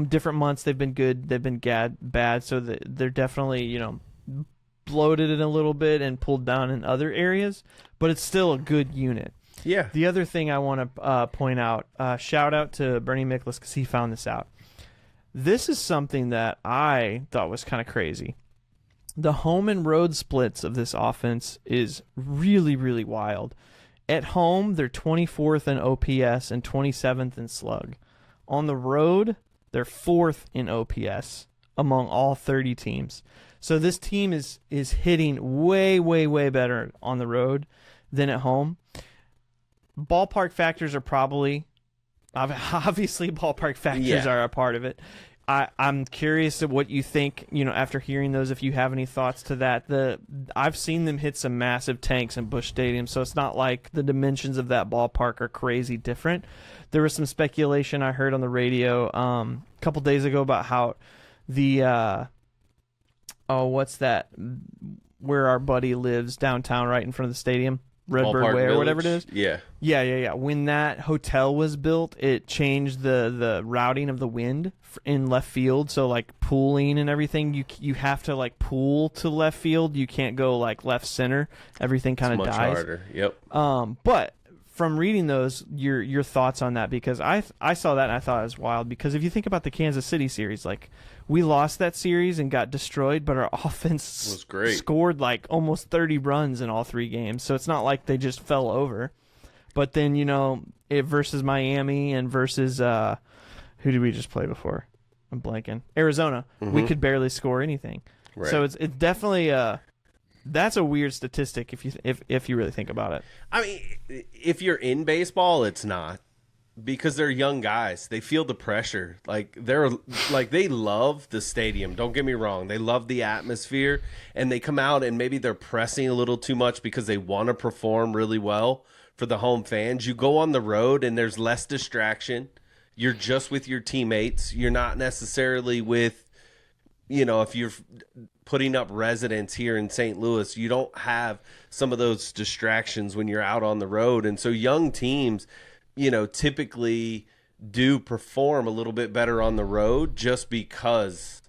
different months they've been good, they've been bad. So they're definitely, bloated it a little bit and pulled down in other areas, but it's still a good unit. Yeah. The other thing I want to point out, shout out to Bernie Miklas, because he found this out. This is something that I thought was kind of crazy. The home and road splits of this offense is really, really wild. At home, they're 24th in OPS and 27th in slug. On the road, they're 4th in OPS among all 30 teams. So this team is hitting way, way, way better on the road than at home. Ballpark factors are obviously ballpark factors are a part of it. I'm curious of what you think, after hearing those, if you have any thoughts to that. I've seen them hit some massive tanks in Busch Stadium, so it's not like the dimensions of that ballpark are crazy different. There was some speculation I heard on the radio a couple days ago about how the what's that? Where our buddy lives downtown, right in front of the stadium. Redbird Ballpark Way or Village? whatever it is. Yeah. Yeah. When that hotel was built, it changed the routing of the wind in left field. So like pooling and everything, you have to like pool to left field. You can't go like left center. Everything kind of Much dies. harder. Yep. But from reading those, your thoughts on that, because I saw that and I thought it was wild, because if you think about the Kansas City series, like we lost that series and got destroyed, but our offense Was great. scored like almost 30 runs in all 3 games. So it's not like they just fell over. But then, it versus Miami and versus who did we just play before? I'm blanking. Arizona. We could barely score anything. Right. So it's definitely that's a weird statistic if you really think about it. I mean, if you're in baseball, it's not, because they're young guys. They feel the pressure. They love the stadium. Don't get me wrong. They love the atmosphere, and they come out and maybe they're pressing a little too much because they want to perform really well for the home fans. You go on the road and there's less distraction. You're just with your teammates. You're not necessarily with, if you're putting up residents here in St. Louis, you don't have some of those distractions when you're out on the road. And so young teams, typically do perform a little bit better on the road just because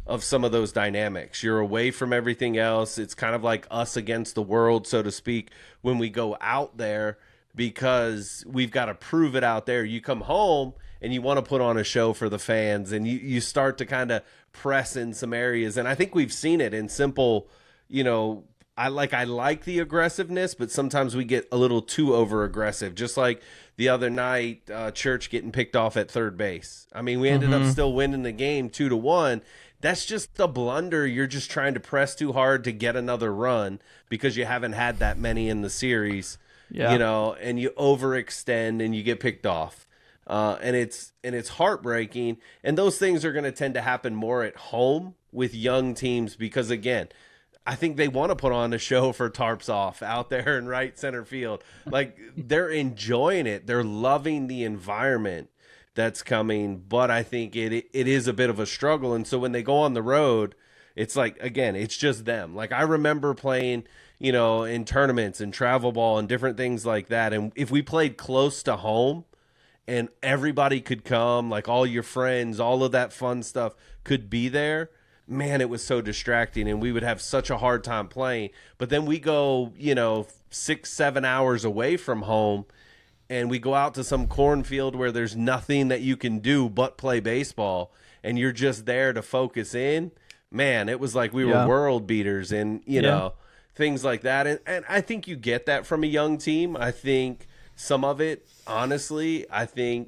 of some of those dynamics. You're away from everything else. It's kind of like us against the world, so to speak, when we go out there, because we've got to prove it out there. You come home and you want to put on a show for the fans, and you start to kind of press in some areas. And I think we've seen it in simple, I like the aggressiveness, but sometimes we get a little too over aggressive. Just like the other night, Church getting picked off at third base. I mean, we ended up still winning the game 2-1. That's just a blunder. You're just trying to press too hard to get another run because you haven't had that many in the series. Yeah. And you overextend and you get picked off. And it's heartbreaking. And those things are going to tend to happen more at home with young teams because, again, I think they want to put on a show for Tarps Off out there in right center field. Like, they're enjoying it. They're loving the environment that's coming. But I think it is a bit of a struggle. And so when they go on the road, it's like, again, it's just them. Like, I remember playing, in tournaments and travel ball and different things like that. And if we played close to home and everybody could come, like all your friends, all of that fun stuff could be there, man, it was so distracting and we would have such a hard time playing. But then we go, 6-7 hours away from home and we go out to some cornfield where there's nothing that you can do but play baseball and you're just there to focus in. Man, it was like we were world beaters and, things like that. And I think you get that from a young team. I think some of it, honestly, the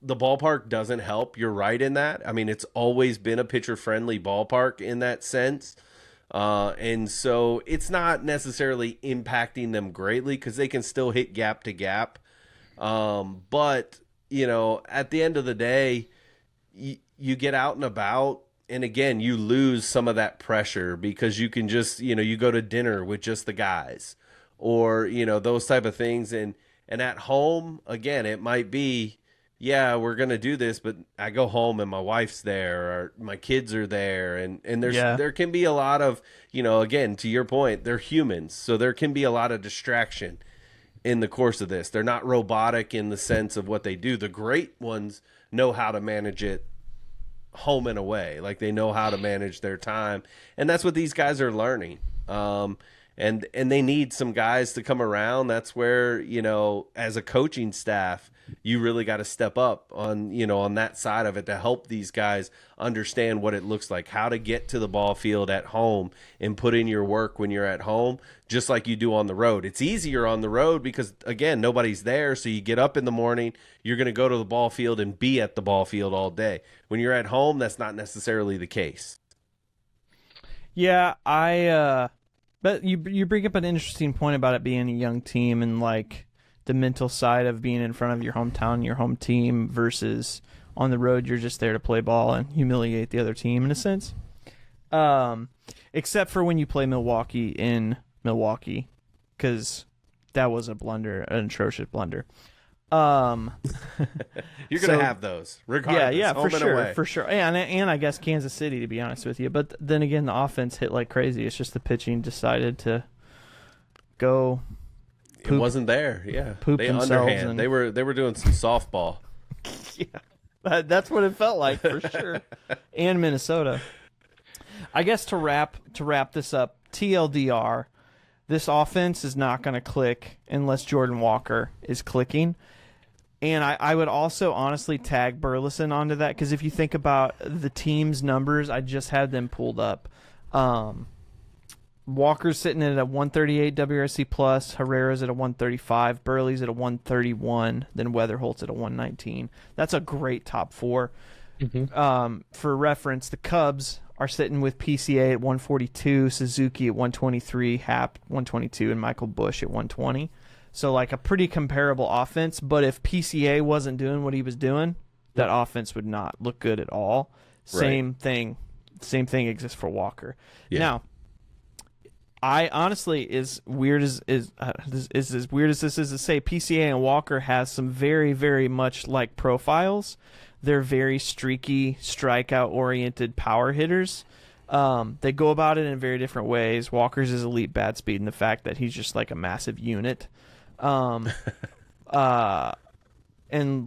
ballpark doesn't help. You're right in that. I mean, it's always been a pitcher-friendly ballpark in that sense. And so it's not necessarily impacting them greatly because they can still hit gap to gap. But, at the end of the day, you get out and about. And again, you lose some of that pressure because you can just, you go to dinner with just the guys or, those type of things. And at home, again, it might be, we're going to do this, but I go home and my wife's there or my kids are there. And there can be a lot of, again, to your point, they're humans. So there can be a lot of distraction in the course of this. They're not robotic in the sense of what they do. The great ones know how to manage it home and away. Like they know how to manage their time. And that's what these guys are learning. And they need some guys to come around. That's where, as a coaching staff, you really got to step up on that side of it to help these guys understand what it looks like, how to get to the ball field at home and put in your work when you're at home, just like you do on the road. It's easier on the road because, again, nobody's there. So you get up in the morning, you're going to go to the ball field and be at the ball field all day. When you're at home, that's not necessarily the case. Yeah, but you bring up an interesting point about it being a young team and like the mental side of being in front of your hometown, your home team versus on the road, you're just there to play ball and humiliate the other team in a sense. Except for when you play Milwaukee in Milwaukee, because that was a blunder, an atrocious blunder. You're gonna have those, regardless. Yeah, home for and sure, away. for sure. And I guess Kansas City, to be honest with you. But then again, the offense hit like crazy. It's just the pitching decided to go. It wasn't there. Yeah, poop they themselves underhand. and- They were doing some softball. Yeah, that's what it felt like for sure. And Minnesota. I guess to wrap this up, TLDR, this offense is not going to click unless Jordan Walker is clicking. And I would also honestly tag Burleson onto that, because if you think about the team's numbers, I just had them pulled up. Walker's sitting at a 138 WRC plus, Herrera's at a 135, Burley's at a 131, then Weatherholt's at a 119. That's a great top four. For reference, the Cubs are sitting with PCA at 142, Suzuki at 123, Happ 122, and Michael Busch at 120. So like a pretty comparable offense, but if PCA wasn't doing what he was doing, that offense would not look good at all. Same thing exists for Walker. Yeah. Now, I honestly, as weird as weird as this is to say, PCA and Walker has some very, very much like profiles. They're very streaky, strikeout-oriented power hitters. They go about it in very different ways. Walker's is elite bat speed, and the fact that he's just like a massive unit, and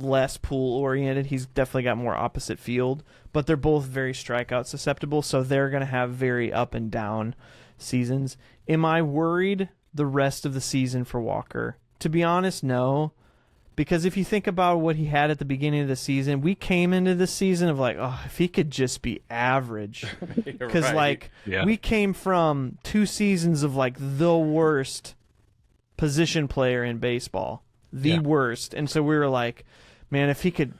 less pool-oriented. He's definitely got more opposite field, but they're both very strikeout susceptible, so they're going to have very up and down seasons. Am I worried the rest of the season for Walker? To be honest, no. Because if you think about what he had at the beginning of the season, we came into the season of like, oh, if he could just be average. Because we came from 2 seasons of like the worst position player in baseball. The worst. And so we were like, man, if he could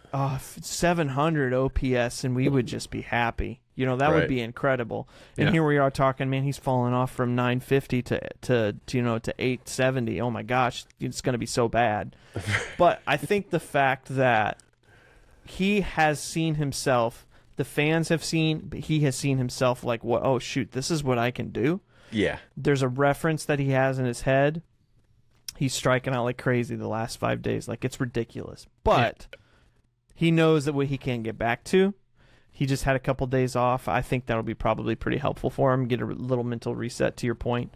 700 OPS and we would just be happy. You know, that would be incredible. And here we are talking, man, he's fallen off from 950 to 870. Oh my gosh, it's going to be so bad. But I think the fact that he has seen himself, the fans have seen, but he has seen himself like, what? Oh shoot, this is what I can do. Yeah. There's a reference that he has in his head. He's striking out like crazy the last 5 days. Like, it's ridiculous. But he knows that what he can get back to. He just had a couple days off. I think that'll be probably pretty helpful for him. Get a little mental reset, to your point.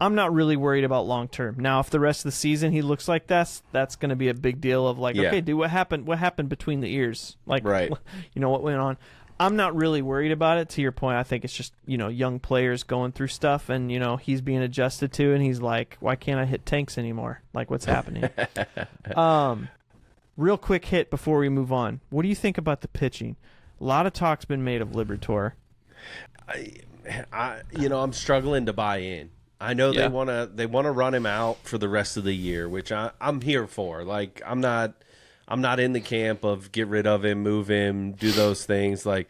I'm not really worried about long term. Now, if the rest of the season he looks like that's going to be a big deal of like, okay, dude, what happened? What happened between the ears? Like, you know, what went on? I'm not really worried about it. To your point, I think it's just, you know, young players going through stuff, and, you know, he's being adjusted to, and he's like, why can't I hit tanks anymore? Like, what's happening? Real quick hit before we move on. What do you think about the pitching? A lot of talk's been made of Liberatore. I'm struggling to buy in. I know they wanna run him out for the rest of the year, which I'm here for. Like, I'm not in the camp of get rid of him, move him, do those things. Like,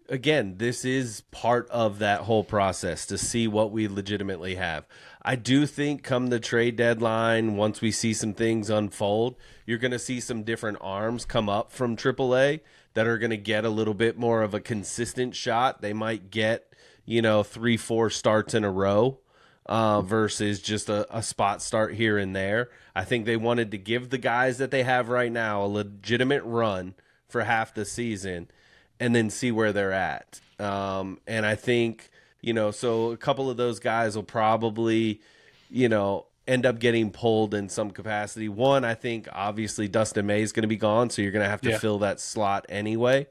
again, this is part of that whole process to see what we legitimately have. I do think come the trade deadline, once we see some things unfold, you're going to see some different arms come up from AAA that are going to get a little bit more of a consistent shot. They might get, 3-4 starts in a row versus just a spot start here and there. I think they wanted to give the guys that they have right now a legitimate run for half the season and then see where they're at. And I think, so a couple of those guys will probably, end up getting pulled in some capacity. One, I think obviously Dustin May is going to be gone, so you're going to have to fill that slot anyway.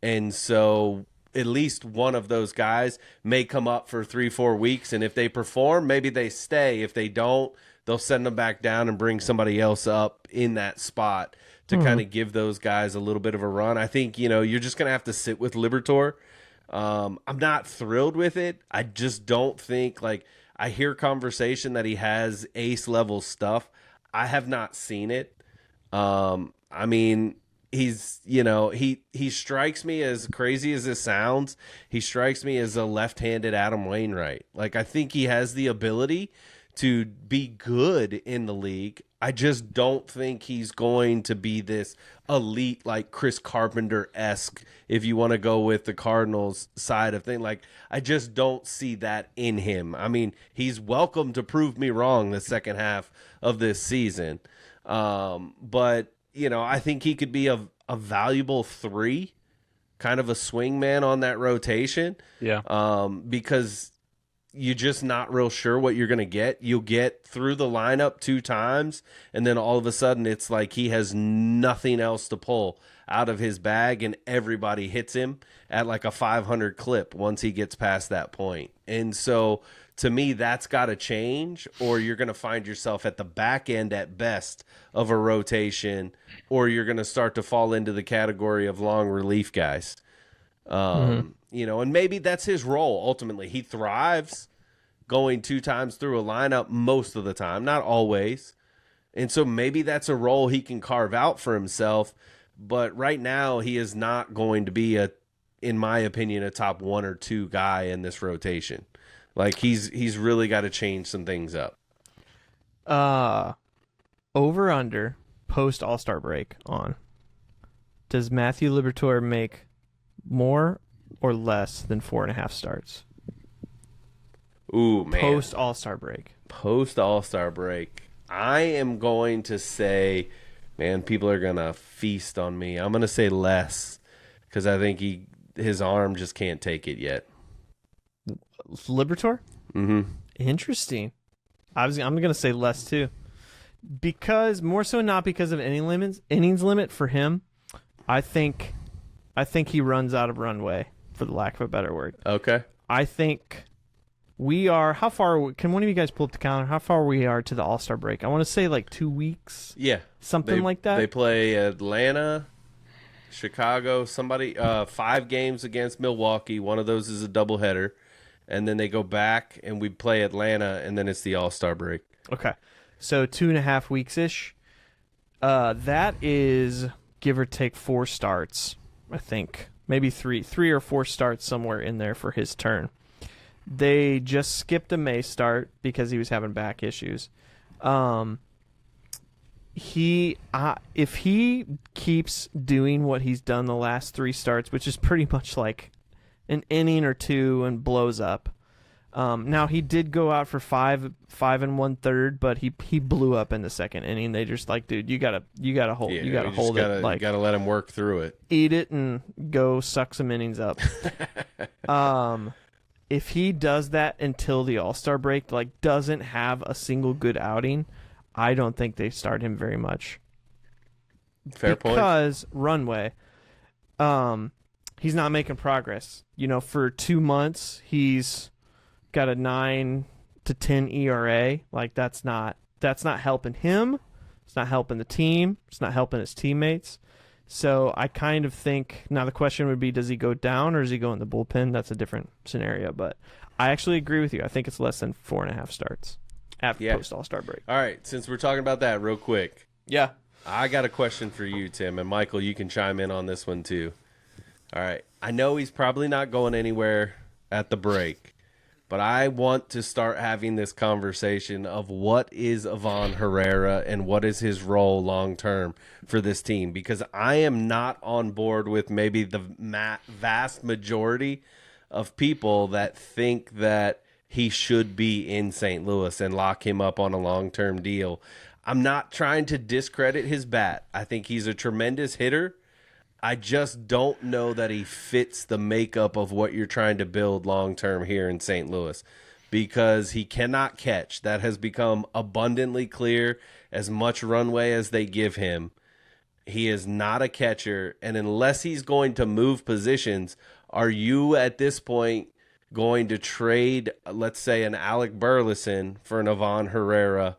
And so at least one of those guys may come up for 3-4 weeks, and if they perform, maybe they stay. If they don't, they'll send them back down and bring somebody else up in that spot to kind of give those guys a little bit of a run. I think, you're just going to have to sit with Liberatore. I'm not thrilled with it. I just don't think, I hear conversation that he has ace level stuff. I have not seen it. He's, he strikes me, as crazy as this sounds, he strikes me as a left-handed Adam Wainwright. Like, I think he has the ability to be good in the league. I just don't think he's going to be this elite, like Chris Carpenter-esque, if you want to go with the Cardinals side of thing. Like, I just don't see that in him. I mean, he's welcome to prove me wrong the second half of this season. But, I think he could be a valuable 3, kind of a swing man on that rotation. Yeah. Because you're just not real sure what you're going to get. You'll get through the lineup 2 times, and then all of a sudden it's like he has nothing else to pull out of his bag, and everybody hits him at like a 500 clip once he gets past that point. And so to me, that's got to change, or you're going to find yourself at the back end at best of a rotation, or you're going to start to fall into the category of long relief guys. You know, and maybe that's his role. Ultimately, he thrives going 2 times through a lineup most of the time, not always. And so maybe that's a role he can carve out for himself. But right now, he is not going to be in my opinion, a top 1 or 2 guy in this rotation. Like he's really got to change some things up. Over under post All-Star break on. Does Matthew Liberatore make more or less than 4.5 starts? Ooh, man. Post All-Star break. Post All-Star break. I am going to say, man, people are going to feast on me. I'm going to say less because I think his arm just can't take it yet. Liberatore? Mm-hmm. Interesting. I'm going to say less too. Because more so not because of any innings limit for him. I think he runs out of runway, for the lack of a better word. Okay. I think we are, how far, can one of you guys pull up the calendar, how far we are to the All-Star break? I want to say like 2 weeks. Yeah. Something like that. They play Atlanta, Chicago, 5 games against Milwaukee. One of those is a doubleheader. And then they go back and we play Atlanta, and then it's the All-Star break. Okay. So 2.5 weeks-ish. That is, give or take, 4 starts, I think. Maybe 3 or 4 starts somewhere in there for his turn. They just skipped a May start because he was having back issues. If he keeps doing what he's done the last 3 starts, which is pretty much like an inning or 2 and blows up. Now he did go out for 5 1/3, but he blew up in the second inning. They just like, dude, you gotta hold, Yeah, you gotta hold it. Like, gotta let him work through it. Eat it and go suck some innings up. If he does that until the All-Star break, like doesn't have a single good outing, I don't think they start him very much. Fair point. Because runway, he's not making progress. You know, for 2 months he's got a 9 to 10 ERA. Like that's not helping him. It's not helping the team. It's not helping his teammates. So I kind of think now the question would be, does he go down or does he go in the bullpen? That's a different scenario. But I actually agree with you. I think it's less than 4.5 starts after post All-Star break. All right, since we're talking about that real quick. Yeah. I got a question for you, Tim, and Michael, you can chime in on this one too. All right. I know he's probably not going anywhere at the break, but I want to start having this conversation of what is Ivan Herrera and what is his role long term for this team, because I am not on board with maybe the vast majority of people that think that he should be in St. Louis and lock him up on a long-term deal. I'm not trying to discredit his bat. I think he's a tremendous hitter. I just don't know that he fits the makeup of what you're trying to build long-term here in St. Louis, because he cannot catch. That has become abundantly clear. As much runway as they give him, he is not a catcher. And unless he's going to move positions, are you at this point going to trade, let's say, an Alec Burleson for an Ivan Herrera,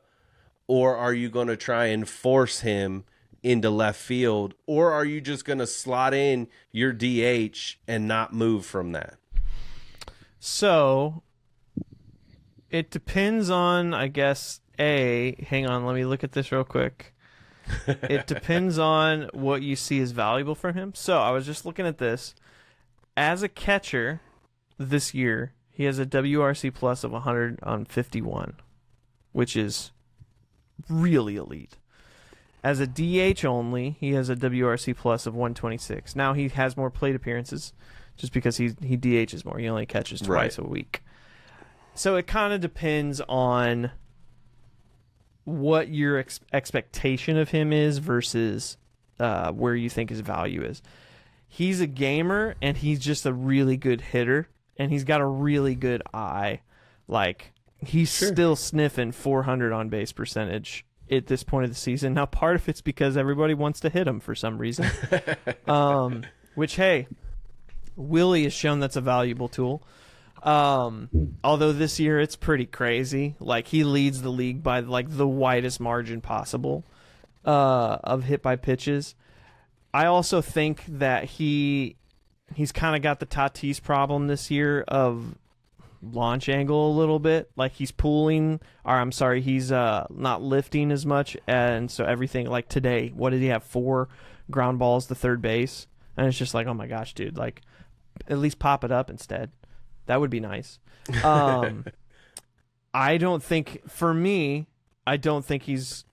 or are you going to try and force him into left field, or are you just going to slot in your DH and not move from that? So it depends on, I guess, hang on, let me look at this real quick. It depends on what you see as valuable from him. So I was just looking at this. As a catcher this year, he has a WRC plus of 100 on 51, which is really elite. As a DH only, he has a WRC plus of 126. Now he has more plate appearances just because he DHs more. He only catches twice a week. So it kind of depends on what your expectation of him is versus where you think his value is. He's a gamer, and he's just a really good hitter, and he's got a really good eye. Like, he's Sure. still sniffing 400 on base percentage at this point of the season. Now, part of it's because everybody wants to hit him for some reason. Which, hey, Willie has shown that's a valuable tool. Although this year it's pretty crazy. Like, he leads the league by like the widest margin possible of hit by pitches. I also think that he's kind of got the Tatis problem this year of launch angle a little bit. Like, he's he's not lifting as much, and so everything, like today, what did he have? 4 ground balls to third base, and it's just like, oh my gosh, dude, like, at least pop it up instead. That would be nice. I don't think he's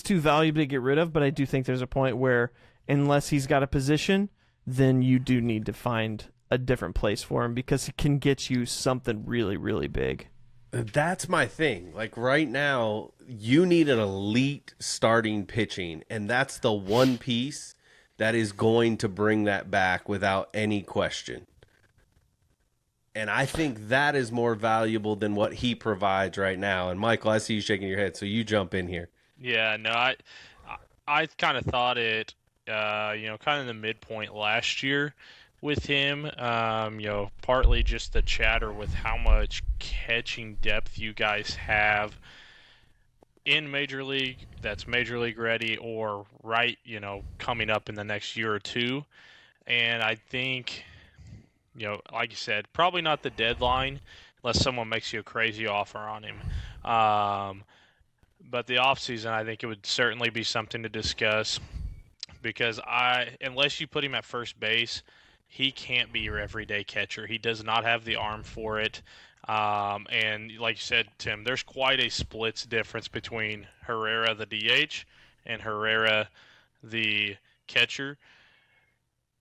too valuable to get rid of, but I do think there's a point where unless he's got a position, then you do need to find a different place for him because he can get you something really, really big. That's my thing. Like, right now, you need an elite starting pitching, and that's the one piece that is going to bring that back without any question. And I think that is more valuable than what he provides right now. And Michael, I see you shaking your head, so you jump in here. Yeah, no, I kind of thought it, kind of in the midpoint last year with him. Partly just the chatter with how much catching depth you guys have in Major League that's Major League ready or coming up in the next year or two. And I think, like you said, probably not the deadline unless someone makes you a crazy offer on him. But the offseason, I think it would certainly be something to discuss because unless you put him at first base, he can't be your everyday catcher. He does not have the arm for it. And like you said, Tim, there's quite a splits difference between Herrera, the DH, and Herrera, the catcher.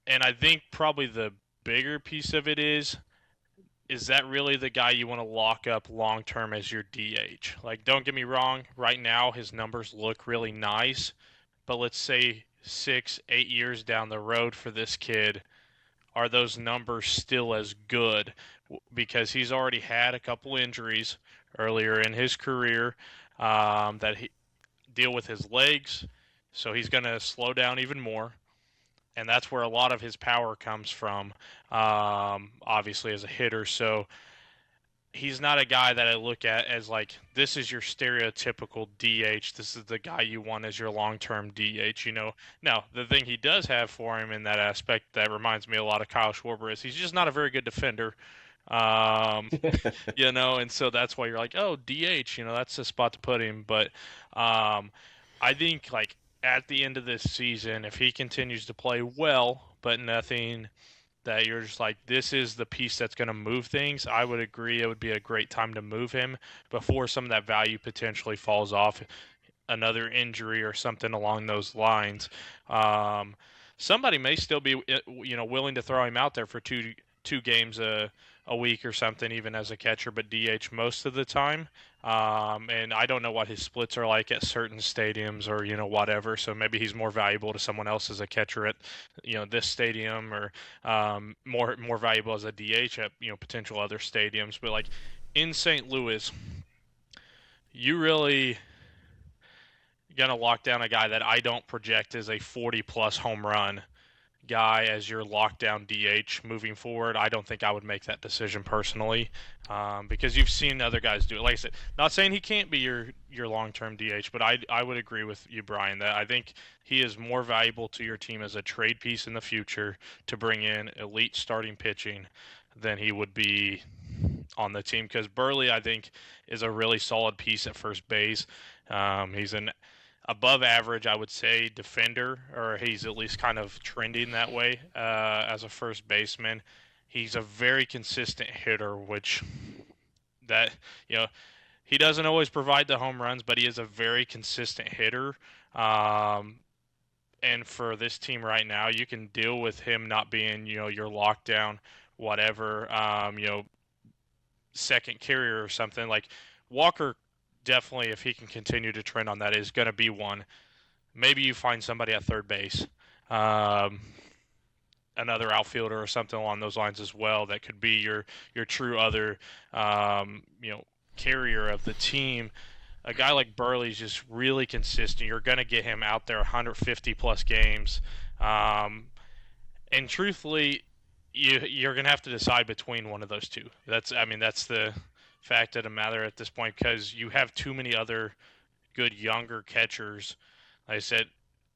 And I think probably the bigger piece of it is that really the guy you want to lock up long term as your DH? Like, don't get me wrong, right now his numbers look really nice, but let's say 6-8 years down the road for this kid, are those numbers still as good? Because he's already had a couple injuries earlier in his career that he deal with his legs, so he's going to slow down even more. And that's where a lot of his power comes from, obviously, as a hitter. So he's not a guy that I look at as like, this is your stereotypical DH. This is the guy you want as your long-term DH, Now, the thing he does have for him in that aspect that reminds me a lot of Kyle Schwarber is he's just not a very good defender. And so that's why you're like, oh, DH, that's the spot to put him. But I think, like, at the end of this season, if he continues to play well, but nothing that you're just like, this is the piece that's going to move things, I would agree it would be a great time to move him before some of that value potentially falls off, another injury or something along those lines. Somebody may still be, willing to throw him out there for two games a week or something, even as a catcher, but DH most of the time. And I don't know what his splits are like at certain stadiums or, whatever. So maybe he's more valuable to someone else as a catcher at, this stadium or more valuable as a DH at, potential other stadiums. But like in St. Louis, you really going to lock down a guy that I don't project as a 40-plus home run guy as your lockdown DH moving forward. I don't think I would make that decision personally because you've seen other guys do it. Like I said, not saying he can't be your long-term DH, but I would agree with you, Brian, that I think he is more valuable to your team as a trade piece in the future to bring in elite starting pitching than he would be on the team, because Burley, I think, is a really solid piece at first base. He's an above average, I would say, defender, or he's at least kind of trending that way as a first baseman. He's a very consistent hitter, which he doesn't always provide the home runs, but he is a very consistent hitter. And for this team right now, you can deal with him not being, your lockdown, whatever, second carrier or something. Like Walker, definitely, if he can continue to trend on that, is going to be one. Maybe you find somebody at third base. another outfielder or something along those lines as well that could be your true other carrier of the team. A guy like Burley's just really consistent. You're going to get him out there 150 plus games, and truthfully, you're going to have to decide between one of those two. That's the fact of the matter at this point, because you have too many other good younger catchers. Like I said,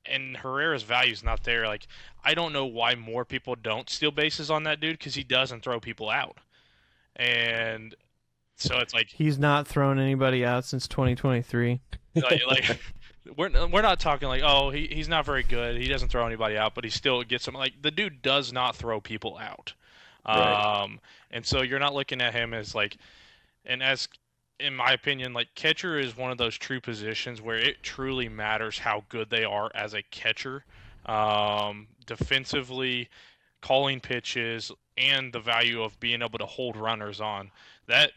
and Herrera's value is not there. Like, I don't know why more people don't steal bases on that dude, because he doesn't throw people out. And so it's like He's not thrown anybody out since 2023. like we're not talking like, oh, he's not very good, he doesn't throw anybody out, but he still gets them. Like, the dude does not throw people out. Right. And so you're not looking at him as like, and as in my opinion, like, catcher is one of those true positions where it truly matters how good they are as a catcher, defensively, calling pitches, and the value of being able to hold runners on. That,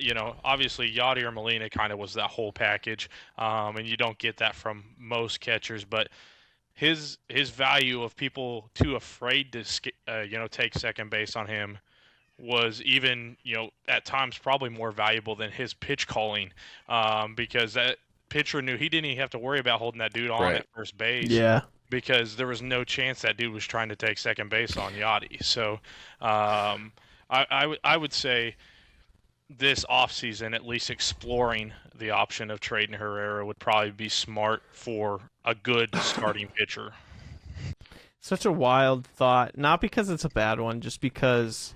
obviously Yachty or Molina kind of was that whole package, and you don't get that from most catchers, but his value of people too afraid to take second base on him was even, at times probably more valuable than his pitch calling, because that pitcher knew he didn't even have to worry about holding that dude on at first base. Yeah. Because there was no chance that dude was trying to take second base on Yachty. So I would say this offseason, at least exploring the option of trading Herrera would probably be smart for a good starting pitcher. Such a wild thought. Not because it's a bad one, just because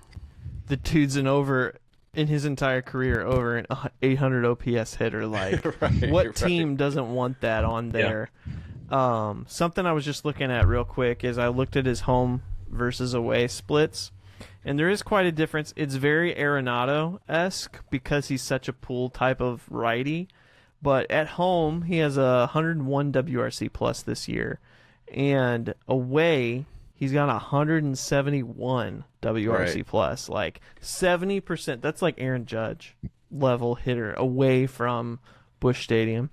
the dude's in his entire career over an 800 OPS hitter. Like, what team doesn't want that on there? Yeah. Something I was just looking at real quick is I looked at his home versus away splits, and there is quite a difference. It's very Arenado-esque because he's such a pool type of righty, but at home he has a 101 WRC plus this year, and away he's got 171 WRC plus, like 70%. That's like Aaron Judge level hitter away from Busch Stadium.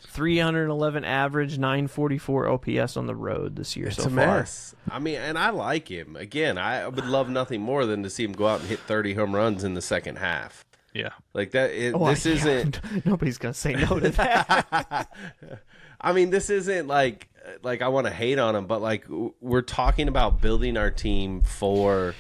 311 average, 944 OPS on the road this year. It's so far. Mess. I mean, and I like him. Again, I would love nothing more than to see him go out and hit 30 home runs in the second half. Yeah. Like that. Isn't. Nobody's going to say no to that. I mean, this isn't like I want to hate on him, but like we're talking about building our team for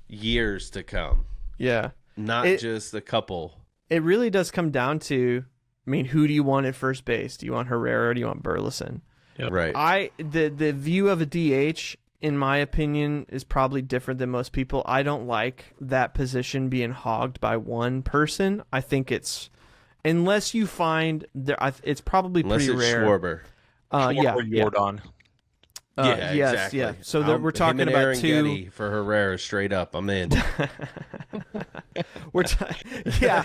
years to come. Yeah. Not just a couple. It really does come down to, I mean, who do you want at first base? Do you want Herrera or do you want Burleson? Yep. Right. The view of a DH, in my opinion, is probably different than most people. I don't like that position being hogged by one person. I think it's, unless you find it's probably unless pretty it's rare. Schwarber. Yeah. Jordan. Yeah, yes, exactly. Yeah. So we're talking about Aaron two. Getty for Herrera, straight up. I'm in. Yeah.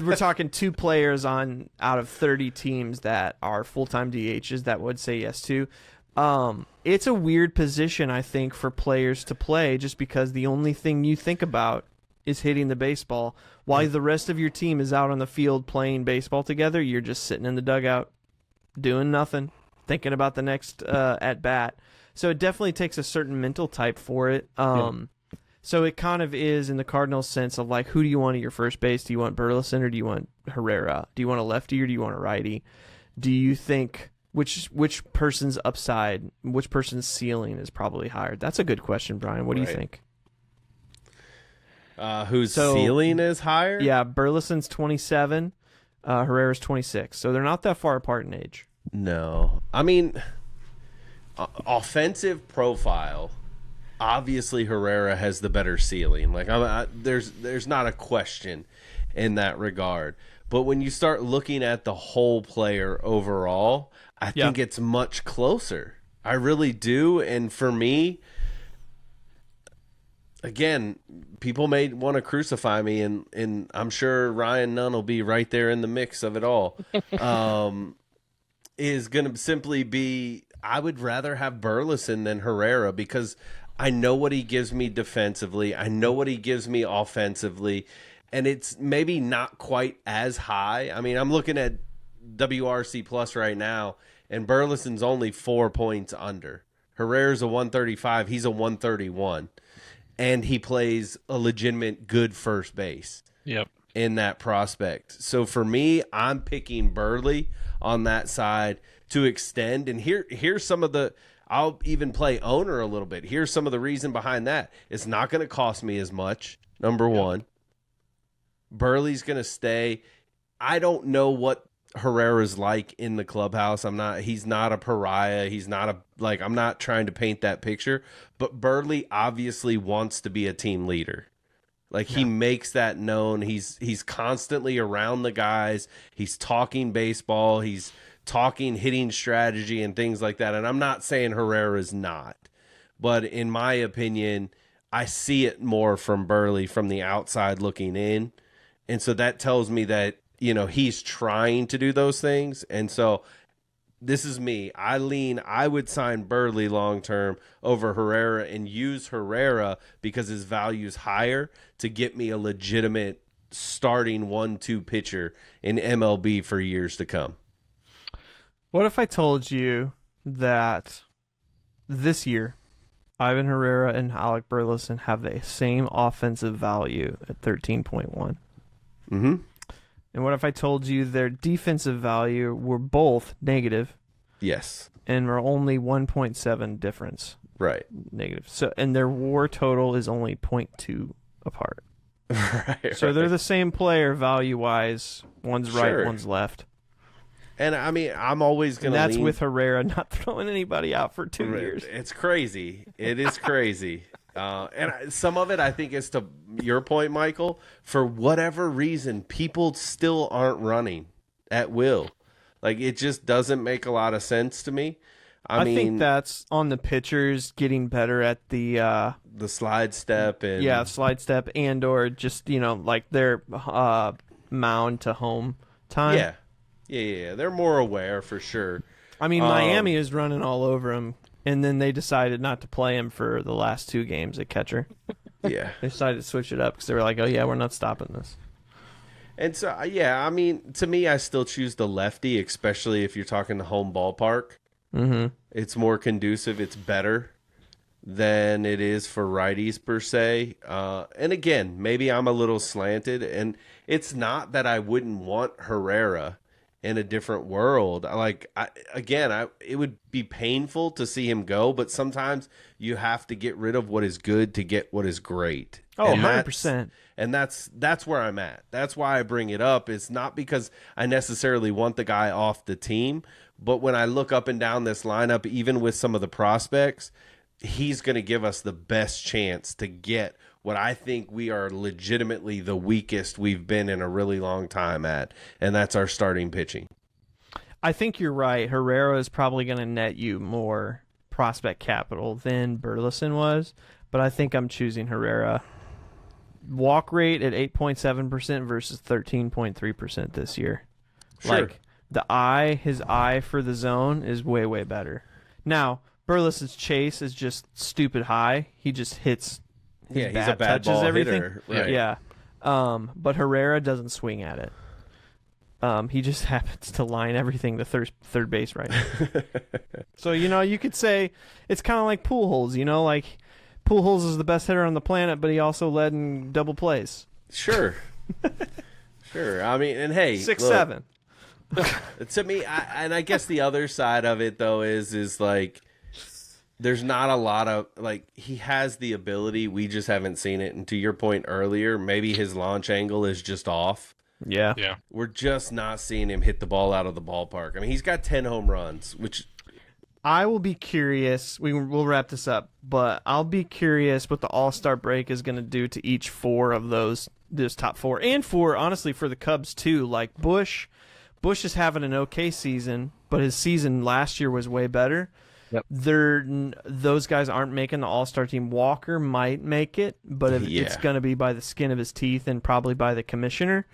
We're talking two players out of 30 teams that are full-time DHs that would say yes to. It's a weird position, I think, for players to play, just because the only thing you think about is hitting the baseball. While the rest of your team is out on the field playing baseball together, you're just sitting in the dugout doing nothing, thinking about the next at-bat. So it definitely takes a certain mental type for it. So it kind of is in the Cardinals sense of like, who do you want at your first base? Do you want Burleson or do you want Herrera? Do you want a lefty or do you want a righty? Do you think which person's upside, which person's ceiling is probably higher? That's a good question, Brian. What do you think? Whose ceiling is higher? Yeah, Burleson's 27, Herrera's 26. So they're not that far apart in age. No. I mean, offensive profile, obviously Herrera has the better ceiling. Like there's not a question in that regard. But when you start looking at the whole player overall, I think it's much closer. I really do. And for me, again, people may want to crucify me, and I'm sure Ryan Nunn will be right there in the mix of it all. Is going to simply be, I would rather have Burleson than Herrera because I know what he gives me defensively. I know what he gives me offensively, and it's maybe not quite as high. I mean, I'm looking at WRC plus right now, and Burleson's only 4 points under Herrera's a 135. He's a 131. And he plays a legitimate good first base. Yep. In that prospect. So for me, I'm picking Burley on that side to extend. And here's some of the, I'll even play owner a little bit. Here's some of the reason behind that. It's not going to cost me as much, number one. Burley's going to stay. I don't know what Herrera's like in the clubhouse. He's not a pariah. He's not I'm not trying to paint that picture, but Burley obviously wants to be a team leader. He makes that known. He's constantly around the guys. He's talking baseball. He's talking hitting strategy and things like that. And I'm not saying Herrera's not. But in my opinion, I see it more from Burley from the outside looking in. And so that tells me that, he's trying to do those things. And so this is me. I would sign Burley long-term over Herrera and use Herrera because his value is higher to get me a legitimate starting 1-2 pitcher in MLB for years to come. What if I told you that this year, Ivan Herrera and Alec Burleson have the same offensive value at 13.1? Mm-hmm. And what if I told you their defensive value were both negative? Yes. And were only 1.7 difference. Right. Negative. So, and their WAR total is only 0.2 apart. Right. So they're the same player value-wise. One's right, one's left. And I mean, I'm always going to That's with Herrera not throwing anybody out for 2 years. It's crazy. It is crazy. And some of it, I think, is to your point, Michael. For whatever reason, people still aren't running at will. It just doesn't make a lot of sense to me. I mean, think that's on the pitchers getting better at the slide step and slide step and or just their mound to home time. Yeah. They're more aware for sure. I mean, Miami is running all over him, and then they decided not to play him for the last 2 games at catcher. Yeah, they decided to switch it up because they were like, "Oh yeah, we're not stopping this." And so I mean, to me, I still choose the lefty, especially if you're talking the home ballpark. Mm-hmm. It's more conducive. It's better than it is for righties per se. And again, maybe I'm a little slanted, and it's not that I wouldn't want Herrera in a different world. It would be painful to see him go, but sometimes you have to get rid of what is good to get what is great. Oh, 100%. And that's where I'm at. That's why I bring it up. It's not because I necessarily want the guy off the team, but when I look up and down this lineup, even with some of the prospects, he's going to give us the best chance to get what I think we are legitimately the weakest we've been in a really long time at, and that's our starting pitching. I think you're right. Herrera is probably going to net you more prospect capital than Burleson was, but I think I'm choosing Herrera. Walk rate at 8.7% versus 13.3% this year. Sure. His eye for the zone is way, way better. Now, Burleson's chase is just stupid high. He just hits. He's a bad ball hitter. Right. Yeah. But Herrera doesn't swing at it. He just happens to line everything to third base right. So, you could say it's kind of like Pujols, Pujols is the best hitter on the planet, but he also led in double plays. Sure. Sure. I mean, and hey, 6'7". To me, I guess the other side of it though is there's not a lot of he has the ability, we just haven't seen it. And to your point earlier, maybe his launch angle is just off. Yeah. We're just not seeing him hit the ball out of the ballpark. I mean, he's got 10 home runs, which I will be curious. We'll wrap this up, but I'll be curious what the All-Star break is going to do to each 4 of those top 4, and honestly for the Cubs too. Like Bush is having an okay season, but his season last year was way better. Yep. Those guys aren't making the All-Star team. Walker might make it, but it's going to be by the skin of his teeth and probably by the commissioner.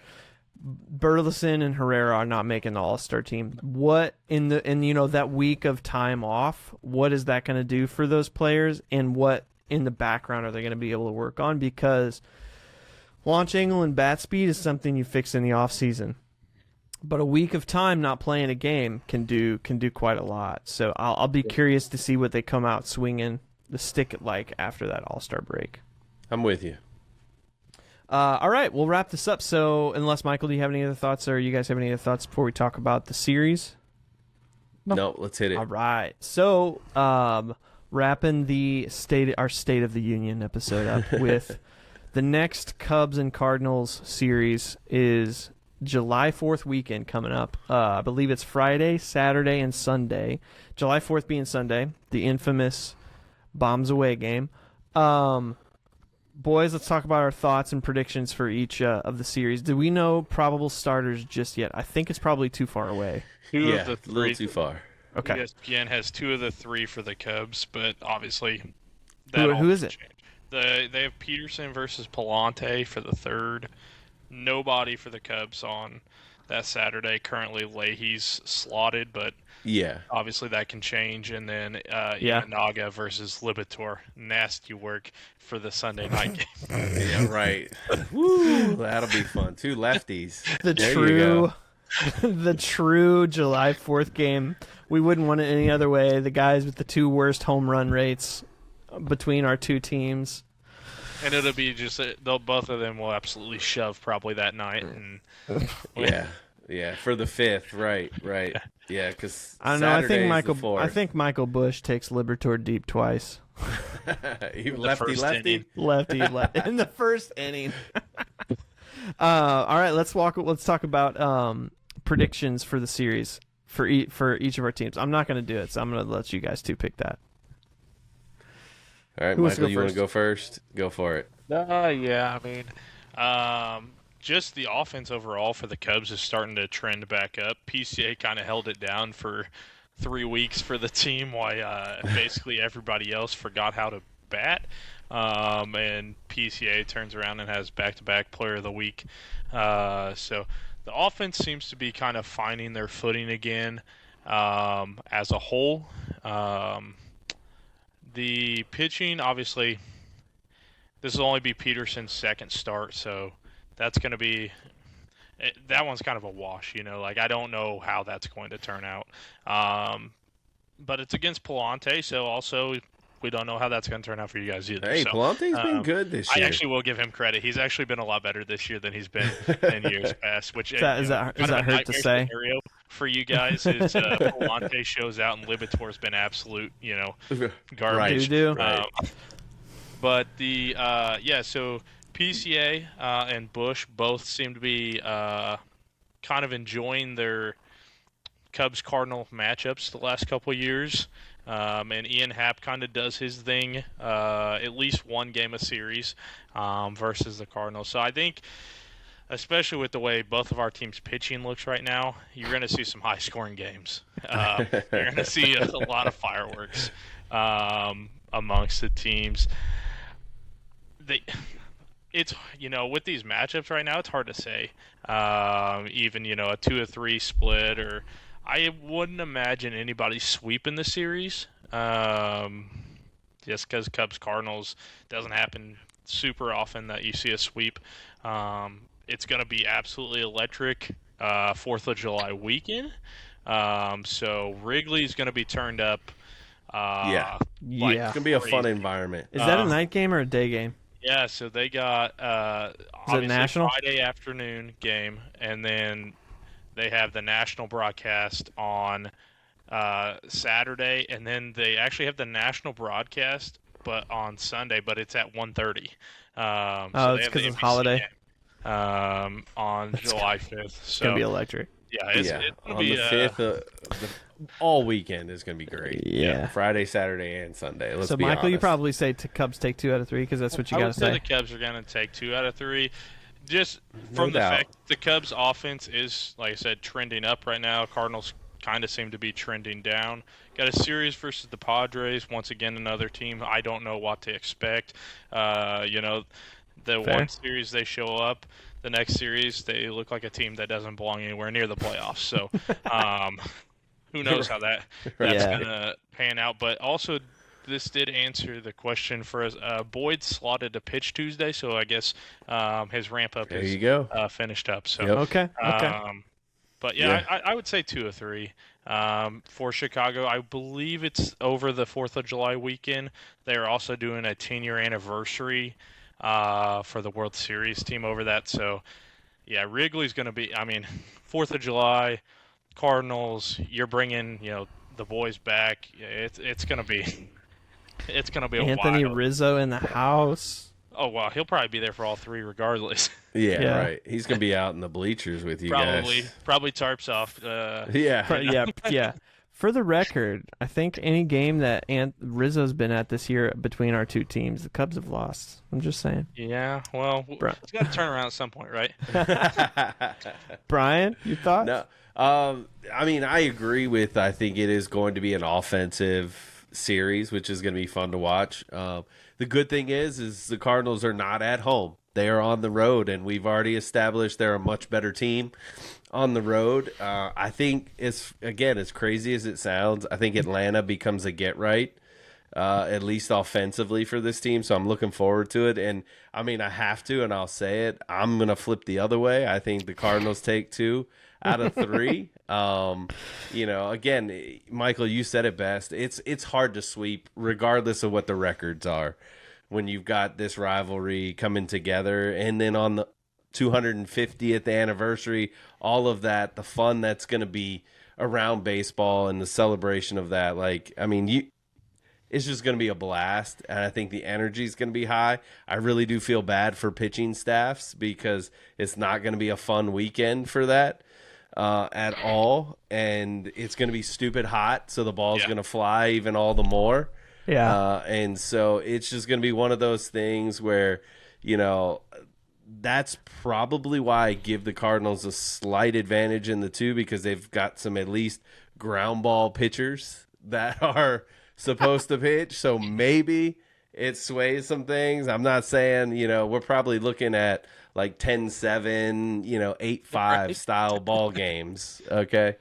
Burleson and Herrera are not making the All-Star team. What in that week of time off, what is that going to do for those players, and what in the background are they going to be able to work on? Because launch angle and bat speed is something you fix in the off season. But a week of time not playing a game can do quite a lot. So I'll be curious to see what they come out swinging the stick like after that All-Star break. I'm with you. All right, we'll wrap this up. So unless, Michael, do you have any other thoughts, or you guys have any other thoughts before we talk about the series? No, let's hit it. All right. So wrapping our State of the Union episode up with the next Cubs and Cardinals series is July 4th weekend coming up. I believe it's Friday, Saturday, and Sunday. July 4th being Sunday, the infamous Bombs Away game. Boys, let's talk about our thoughts and predictions for each of the series. Do we know probable starters just yet? I think it's probably too far away. Two Yeah, of the a little three. too far. Okay. ESPN has 2 of the 3 for the Cubs, but obviously Who is it? change. They have Peterson versus Palante for the 3rd. Nobody for the Cubs on that Saturday. Currently, Leahy's slotted, but Yeah. obviously that can change. And then Naga versus Libator. Nasty work for the Sunday night game. Yeah, right. Woo, that'll be fun. 2 lefties. The true July 4th game. We wouldn't want it any other way. The guys with the 2 worst home run rates between our 2 teams. And it'll be just both of them will absolutely shove probably that night. And Yeah, for the 5th, right. Yeah, because I don't know. I think Michael Bush takes Libertor deep twice. lefty. Lefty in the first inning. All right, let's talk about predictions for the series for each of our teams. I'm not going to do it, so I'm going to let you guys 2 pick that. All right, Who wants to Michael, go you want first? to go first? Go for it. Yeah, I mean, just the offense overall for the Cubs is starting to trend back up. PCA kind of held it down for 3 weeks for the team, while basically everybody else forgot how to bat. And PCA turns around and has back-to-back Player of the Week. So the offense seems to be kind of finding their footing again as a whole. The pitching, obviously, this will only be Peterson's 2nd start, so that's going to be that one's kind of a wash, like I don't know how that's going to turn out. But it's against Palante, so also we don't know how that's going to turn out for you guys either. Hey, so, Palante's been good this year. I actually will give him credit. He's actually been a lot better this year than he's been in years past. Which Does that hurt to say? Scenario for you guys is Palante shows out and Libator's been absolute, garbage. Right. But the so PCA and Bush both seem to be kind of enjoying their Cubs-Cardinal matchups the last couple of years. And Ian Happ kind of does his thing at least one game a series versus the Cardinals. So I think, especially with the way both of our teams' pitching looks right now, you're going to see some high-scoring games. You're going to see a lot of fireworks amongst the teams. It's with these matchups right now, it's hard to say. Even a 2-3 split, or I wouldn't imagine anybody sweeping the series. Just because Cubs Cardinals doesn't happen super often that you see a sweep. It's going to be absolutely electric 4th of July weekend. So Wrigley's going to be turned up. Yeah. It's gonna be a fun environment. Is that a night game or a day game? Yeah, so they got obviously national? Friday afternoon game, and then they have the national broadcast on Saturday, and then they actually have the national broadcast, but on Sunday, but it's at 1:30. It's because it's holiday. On July 5th. It's gonna be electric. Yeah, it's gonna on be the 5th, all weekend is going to be great. Yeah. Friday, Saturday, and Sunday. Let's So, be Michael, honest. you probably say Cubs take 2 out of 3 because that's what you got to I would say say. the Cubs are going to take 2 out of 3. Just from No the doubt. fact the Cubs' offense is, like I said, trending up right now. Cardinals kind of seem to be trending down. Got a series versus the Padres. Once again, another team. I don't know what to expect. The Fair. one series they show up, the next series they look like a team that doesn't belong anywhere near the playoffs. So, who knows how that's Yeah. gonna pan out? But also, this did answer the question for us. Boyd slotted to pitch Tuesday, so I guess his ramp up There is you go. finished up. So, Yep. Okay. but But I would say 2 or 3 for Chicago. I believe it's over the 4th of July weekend. They are also doing a 10-year anniversary for the World Series team over that. So, yeah, Wrigley's going to be. I mean, 4th of July, Cardinals. You're bringing the boys back. It's going to be. It's going to be Anthony wild. Rizzo in the house. Oh, wow. He'll probably be there for all 3 regardless. Yeah, right. He's going to be out in the bleachers with you guys. Probably tarps off. Yeah. For the record, I think any game that Rizzo's been at this year between our 2 teams, the Cubs have lost. I'm just saying. Yeah, well, it's got to turn around at some point, right? Brian, your thoughts? No. I mean, I agree with, I think it is going to be an offensive series, which is going to be fun to watch. The good thing is the Cardinals are not at home. They are on the road, and we've already established they're a much better team on the road. I think as crazy as it sounds, I think Atlanta becomes a get right, at least offensively for this team. So I'm looking forward to it. And I mean, I have to, and I'll say it. I'm going to flip the other way. I think the Cardinals take 2 out of 3. Again, Michael, you said it best. It's hard to sweep regardless of what the records are when you've got this rivalry coming together. And then on the 250th anniversary, all of that, the fun that's going to be around baseball and the celebration of that. It's just going to be a blast. And I think the energy is going to be high. I really do feel bad for pitching staffs because it's not going to be a fun weekend for that at all. And it's going to be stupid hot. So the ball's going to fly even all the more. Yeah. And so it's just going to be one of those things where, that's probably why I give the Cardinals a slight advantage in the 2, because they've got some at least ground ball pitchers that are supposed to pitch. So maybe it sways some things. I'm not saying, we're probably looking at like 10-7, 8-5 style ball games. Okay.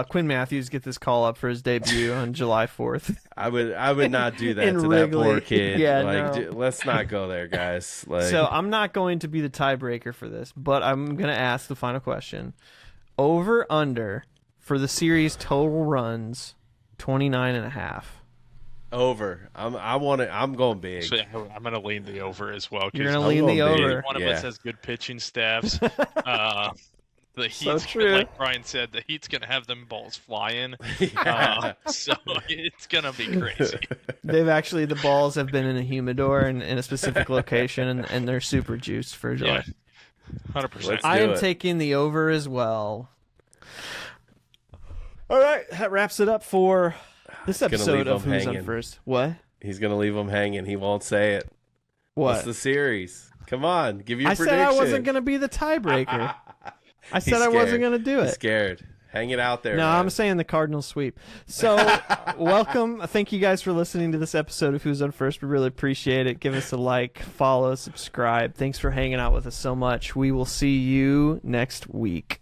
Quinn Matthews get this call up for his debut on July 4th. I would not do that to Wrigley. that poor kid. Yeah, let's not go there, guys. So I'm not going to be the tiebreaker for this, but I'm going to ask the final question. Over under for the series total runs 29.5. Over. I'm going big. So I'm going to lean the over as well. You're going to lean the over. One of us has good pitching staffs. The Heat's, true. like Brian said, the Heat's going to have them balls flying. So it's going to be crazy. The balls have been in a humidor in a specific location, and they're super juiced for July. Yeah, 100%. I am taking the over as well. All right, that wraps it up for this episode of Who's on First. What? He's going to leave them hanging. He won't say it. What? What's the series? Come on, give your prediction. I said I wasn't going to be the tiebreaker. I said I wasn't going to do it. He's scared. Hang it out there. No, man. I'm saying the Cardinals sweep. So, welcome. Thank you guys for listening to this episode of Who's on First. We really appreciate it. Give us a like, follow, subscribe. Thanks for hanging out with us so much. We will see you next week.